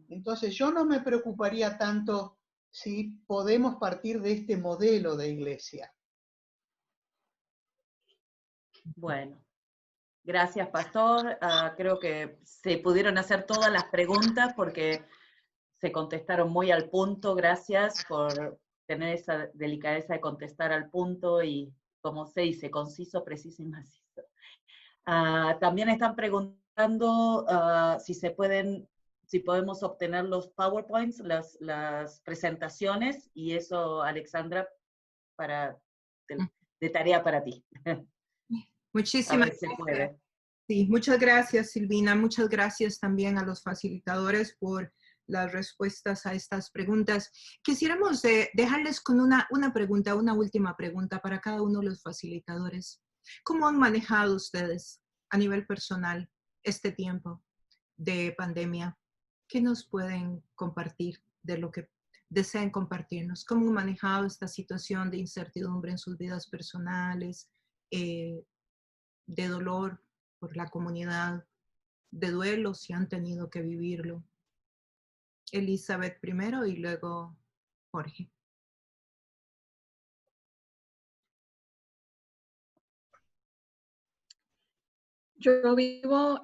Entonces yo no me preocuparía tanto si podemos partir de este modelo de iglesia. Bueno, gracias, pastor. Creo que se pudieron hacer todas las preguntas porque se contestaron muy al punto. Gracias por tener esa delicadeza de contestar al punto y, como se dice, conciso, preciso y macizo. También están preguntando si se pueden si podemos obtener los PowerPoints, las presentaciones, y eso, Alexandra, de tarea para ti. A Muchísimas ver si gracias. puede. Sí, muchas gracias, Silvina. Muchas gracias también a los facilitadores por las respuestas a estas preguntas. Quisiéramos dejarles con una pregunta, una última pregunta para cada uno de los facilitadores. ¿Cómo han manejado ustedes a nivel personal este tiempo de pandemia? ¿Qué nos pueden compartir de lo que deseen compartirnos? ¿Cómo han manejado esta situación de incertidumbre en sus vidas personales, de dolor por la comunidad, de duelo si han tenido que vivirlo? Elizabeth primero y luego Jorge. Yo vivo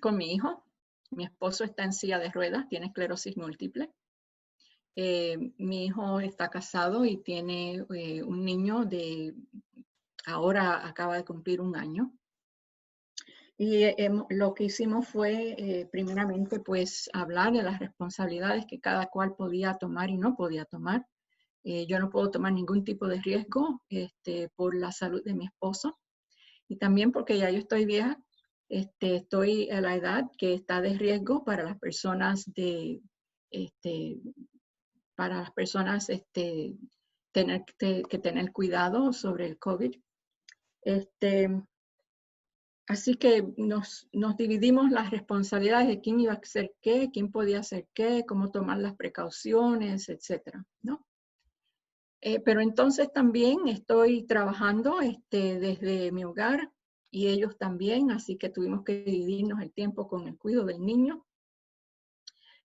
con mi hijo. Mi esposo está en silla de ruedas, tiene esclerosis múltiple. Mi hijo está casado y tiene un niño ahora acaba de cumplir 1 año. Y lo que hicimos fue, primeramente, pues hablar de las responsabilidades que cada cual podía tomar y no podía tomar. Yo no puedo tomar ningún tipo de riesgo por la salud de mi esposo. Y también porque ya yo estoy vieja, estoy a la edad que está de riesgo para las personas tener que tener cuidado sobre el COVID. Así que nos dividimos las responsabilidades de quién iba a hacer qué, quién podía hacer qué, cómo tomar las precauciones, etcétera, ¿no? Pero entonces también estoy trabajando desde mi hogar y ellos también, así que tuvimos que dividirnos el tiempo con el cuidado del niño,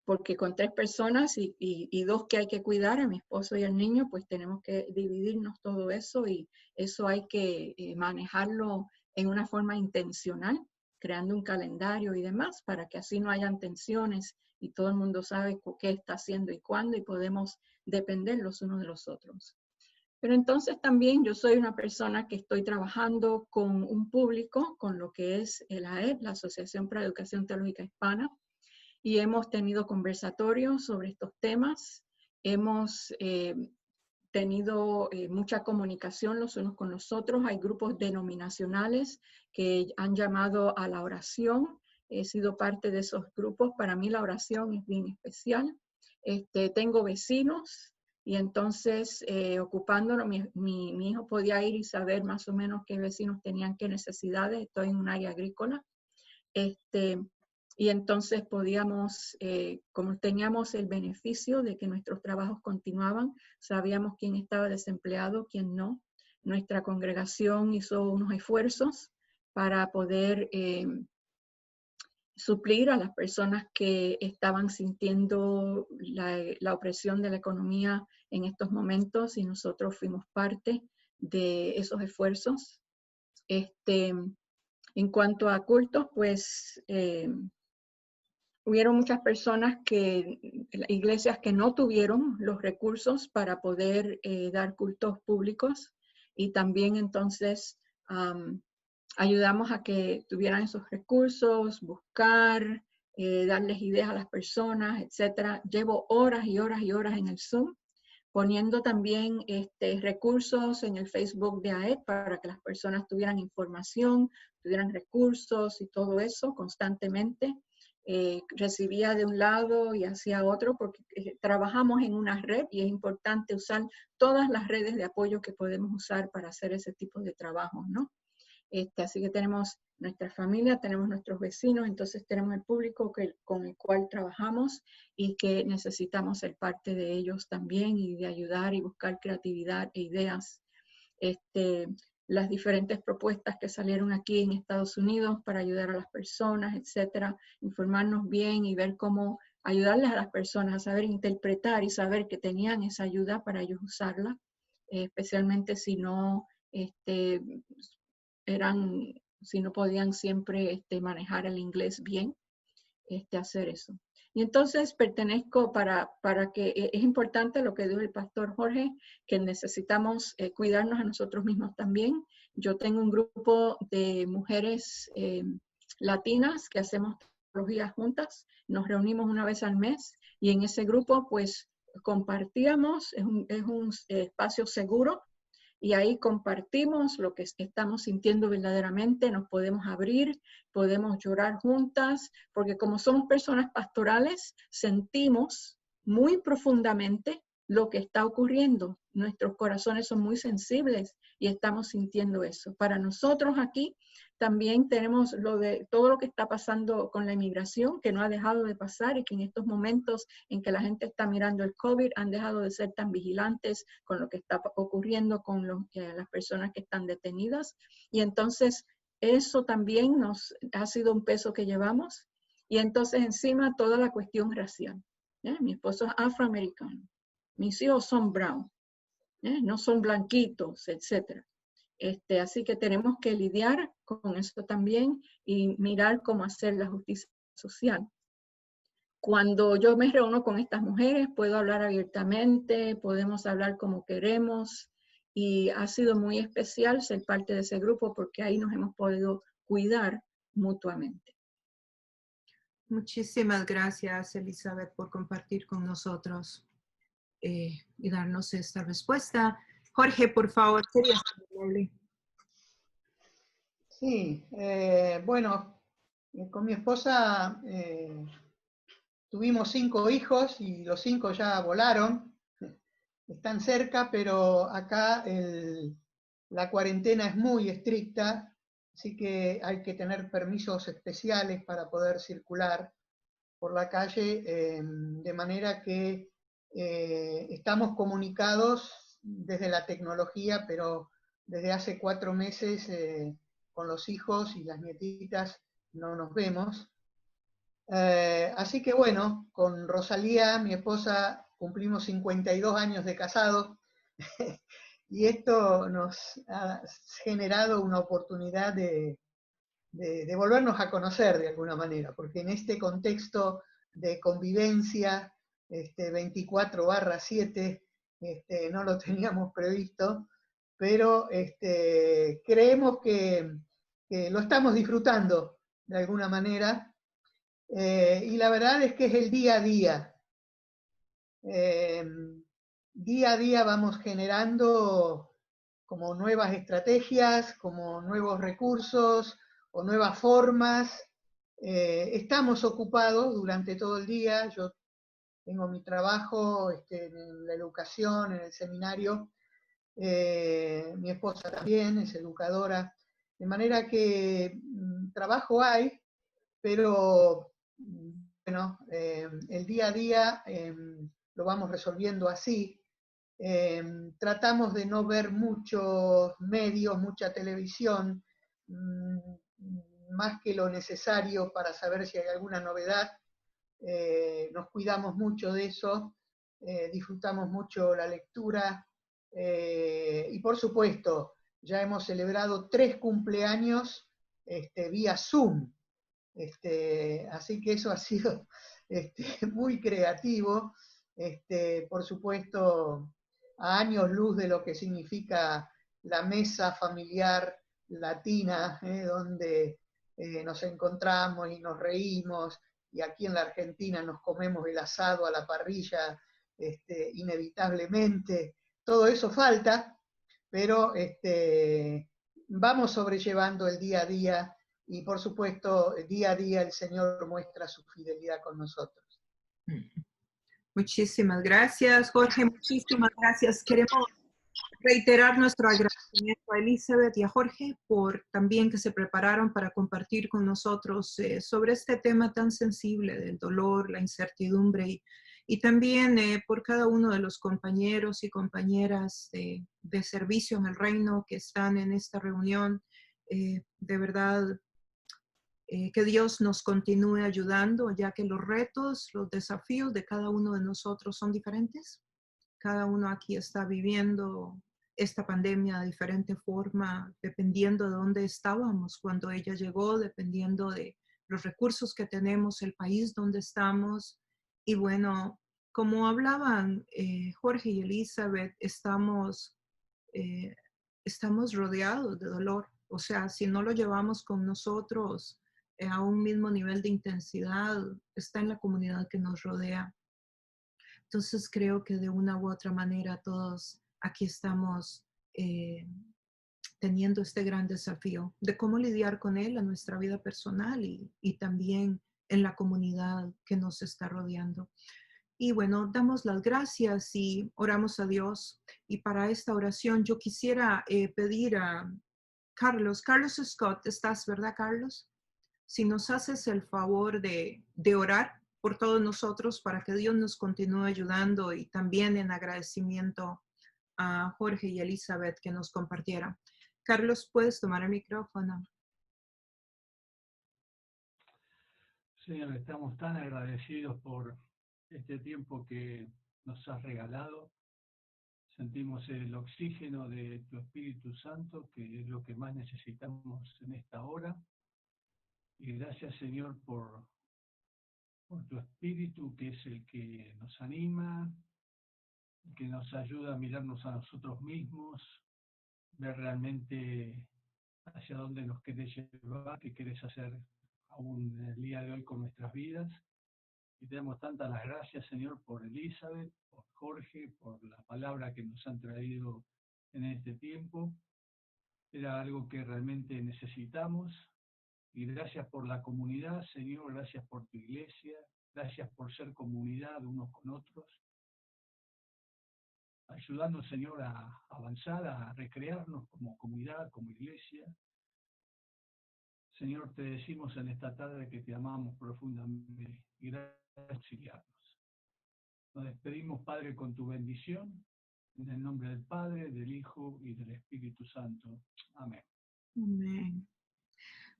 porque con 3 personas y 2 que hay que cuidar, a mi esposo y al niño, pues tenemos que dividirnos todo eso, y eso hay que manejarlo en una forma intencional, creando un calendario y demás, para que así no hayan tensiones y todo el mundo sabe qué está haciendo y cuándo, y podemos depender los unos de los otros. Pero entonces también yo soy una persona que estoy trabajando con un público, con lo que es el AED, la Asociación para Educación Teológica Hispana, y hemos tenido conversatorios sobre estos temas. Hemos tenido mucha comunicación los unos con los otros. Hay grupos denominacionales que han llamado a la oración. He sido parte de esos grupos. Para mí la oración es bien especial. Tengo vecinos y entonces ocupándonos, mi hijo podía ir y saber más o menos qué vecinos tenían qué necesidades. Estoy en un área agrícola. Y entonces podíamos, como teníamos el beneficio de que nuestros trabajos continuaban, sabíamos quién estaba desempleado, quién no. Nuestra congregación hizo unos esfuerzos para poder suplir a las personas que estaban sintiendo la opresión de la economía en estos momentos, y nosotros fuimos parte de esos esfuerzos. En cuanto a cultos, pues hubieron muchas personas iglesias que no tuvieron los recursos para poder dar cultos públicos, y también entonces ayudamos a que tuvieran esos recursos, buscar, darles ideas a las personas, etc. Llevo horas y horas y horas en el Zoom, poniendo también recursos en el Facebook de AED para que las personas tuvieran información, tuvieran recursos y todo eso constantemente. Recibía de un lado y hacia otro, porque trabajamos en una red y es importante usar todas las redes de apoyo que podemos usar para hacer ese tipo de trabajo, ¿no? Así que tenemos nuestra familia, tenemos nuestros vecinos, entonces tenemos el público con el cual trabajamos y que necesitamos ser parte de ellos también, y de ayudar y buscar creatividad e ideas. Las diferentes propuestas que salieron aquí en Estados Unidos para ayudar a las personas, etcétera, informarnos bien y ver cómo ayudarles a las personas a saber interpretar y saber que tenían esa ayuda para ellos usarla, especialmente si no si no podían siempre manejar el inglés bien, hacer eso. Y entonces pertenezco para que es importante lo que dijo el pastor Jorge, que necesitamos cuidarnos a nosotros mismos también. Yo tengo un grupo de mujeres latinas que hacemos días juntas, nos reunimos una vez al mes y en ese grupo pues compartíamos, es un espacio seguro y ahí compartimos lo que estamos sintiendo verdaderamente, nos podemos abrir, podemos llorar juntas, porque como somos personas pastorales, sentimos muy profundamente lo que está ocurriendo. Nuestros corazones son muy sensibles y estamos sintiendo eso. Para nosotros aquí también tenemos todo lo que está pasando con la inmigración, que no ha dejado de pasar y que en estos momentos en que la gente está mirando el COVID han dejado de ser tan vigilantes con lo que está ocurriendo con las personas que están detenidas. Y entonces eso también ha sido un peso que llevamos. Y entonces encima toda la cuestión racial. Mi esposo es afroamericano, mis hijos son brown, no son blanquitos, etcétera. Así que tenemos que lidiar con eso también y mirar cómo hacer la justicia social. Cuando yo me reúno con estas mujeres, puedo hablar abiertamente, podemos hablar como queremos y ha sido muy especial ser parte de ese grupo porque ahí nos hemos podido cuidar mutuamente. Muchísimas gracias, Elizabeth, por compartir con nosotros y darnos esta respuesta. Jorge, por favor, serías tan amable. Sí, bueno, con mi esposa tuvimos 5 hijos y los 5 ya volaron, están cerca, pero acá la cuarentena es muy estricta, así que hay que tener permisos especiales para poder circular por la calle, de manera que estamos comunicados desde la tecnología, pero desde hace 4 meses con los hijos y las nietitas no nos vemos. Así que bueno, con Rosalía, mi esposa, cumplimos 52 años de casados y esto nos ha generado una oportunidad de volvernos a conocer de alguna manera, porque en este contexto de convivencia 24/7 no lo teníamos previsto, pero creemos que lo estamos disfrutando de alguna manera. Y la verdad es que es el día a día. Día a día vamos generando como nuevas estrategias, como nuevos recursos o nuevas formas. Estamos ocupados durante todo el día. Yo tengo mi trabajo en la educación, en el seminario. Mi esposa también es educadora. De manera que trabajo hay, pero bueno, el día a día lo vamos resolviendo así. Tratamos de no ver muchos medios, mucha televisión, más que lo necesario para saber si hay alguna novedad. Nos cuidamos mucho de eso, disfrutamos mucho la lectura y por supuesto ya hemos celebrado 3 cumpleaños vía Zoom. Así que eso ha sido muy creativo, por supuesto, a años luz de lo que significa la mesa familiar latina, donde nos encontramos y nos reímos, y aquí en la Argentina nos comemos el asado a la parrilla inevitablemente. Todo eso falta, pero vamos sobrellevando el día a día. Y por supuesto, día a día el Señor muestra su fidelidad con nosotros. Muchísimas gracias, Jorge. Muchísimas gracias. Queremos reiterar nuestro agradecimiento a Elizabeth y a Jorge por también que se prepararon para compartir con nosotros sobre este tema tan sensible del dolor, la incertidumbre y también por cada uno de los compañeros y compañeras de servicio en el reino que están en esta reunión. De verdad, que Dios nos continúe ayudando, ya que los retos, los desafíos de cada uno de nosotros son diferentes. Cada uno aquí está viviendo esta pandemia de diferente forma, dependiendo de dónde estábamos cuando ella llegó, dependiendo de los recursos que tenemos, el país donde estamos. Y bueno, como hablaban Jorge y Elizabeth, estamos rodeados de dolor. O sea, si no lo llevamos con nosotros, a un mismo nivel de intensidad está en la comunidad que nos rodea. Entonces creo que de una u otra manera todos aquí estamos teniendo este gran desafío de cómo lidiar con él en nuestra vida personal y también en la comunidad que nos está rodeando. Y bueno, damos las gracias y oramos a Dios. Y para esta oración yo quisiera pedir a Carlos Scott, ¿estás, verdad, Carlos? Si nos haces el favor de orar por todos nosotros para que Dios nos continúe ayudando y también en agradecimiento a Jorge y Elizabeth que nos compartieran. Carlos, ¿puedes tomar el micrófono? Señor, estamos tan agradecidos por este tiempo que nos has regalado. Sentimos el oxígeno de tu Espíritu Santo, que es lo que más necesitamos en esta hora. Y gracias, Señor, por tu Espíritu, que es el que nos anima, que nos ayuda a mirarnos a nosotros mismos, ver realmente hacia dónde nos querés llevar, qué querés hacer aún el día de hoy con nuestras vidas. Y te damos tantas las gracias, Señor, por Elizabeth, por Jorge, por la palabra que nos han traído en este tiempo. Era algo que realmente necesitamos. Y gracias por la comunidad, Señor, gracias por tu iglesia, gracias por ser comunidad unos con otros. Ayudándonos, Señor, a avanzar, a recrearnos como comunidad, como iglesia. Señor, te decimos en esta tarde que te amamos profundamente y gracias por auxiliarnos. Nos despedimos, Padre, con tu bendición, en el nombre del Padre, del Hijo y del Espíritu Santo. Amén. Amén.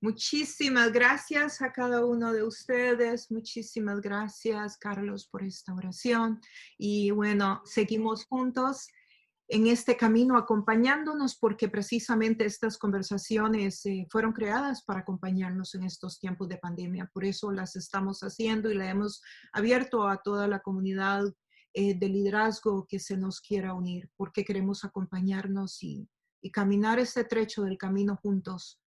Muchísimas gracias a cada uno de ustedes. Muchísimas gracias, Carlos, por esta oración. Y bueno, seguimos juntos en este camino acompañándonos porque precisamente estas conversaciones fueron creadas para acompañarnos en estos tiempos de pandemia. Por eso las estamos haciendo y la hemos abierto a toda la comunidad de liderazgo que se nos quiera unir, porque queremos acompañarnos y caminar este trecho del camino juntos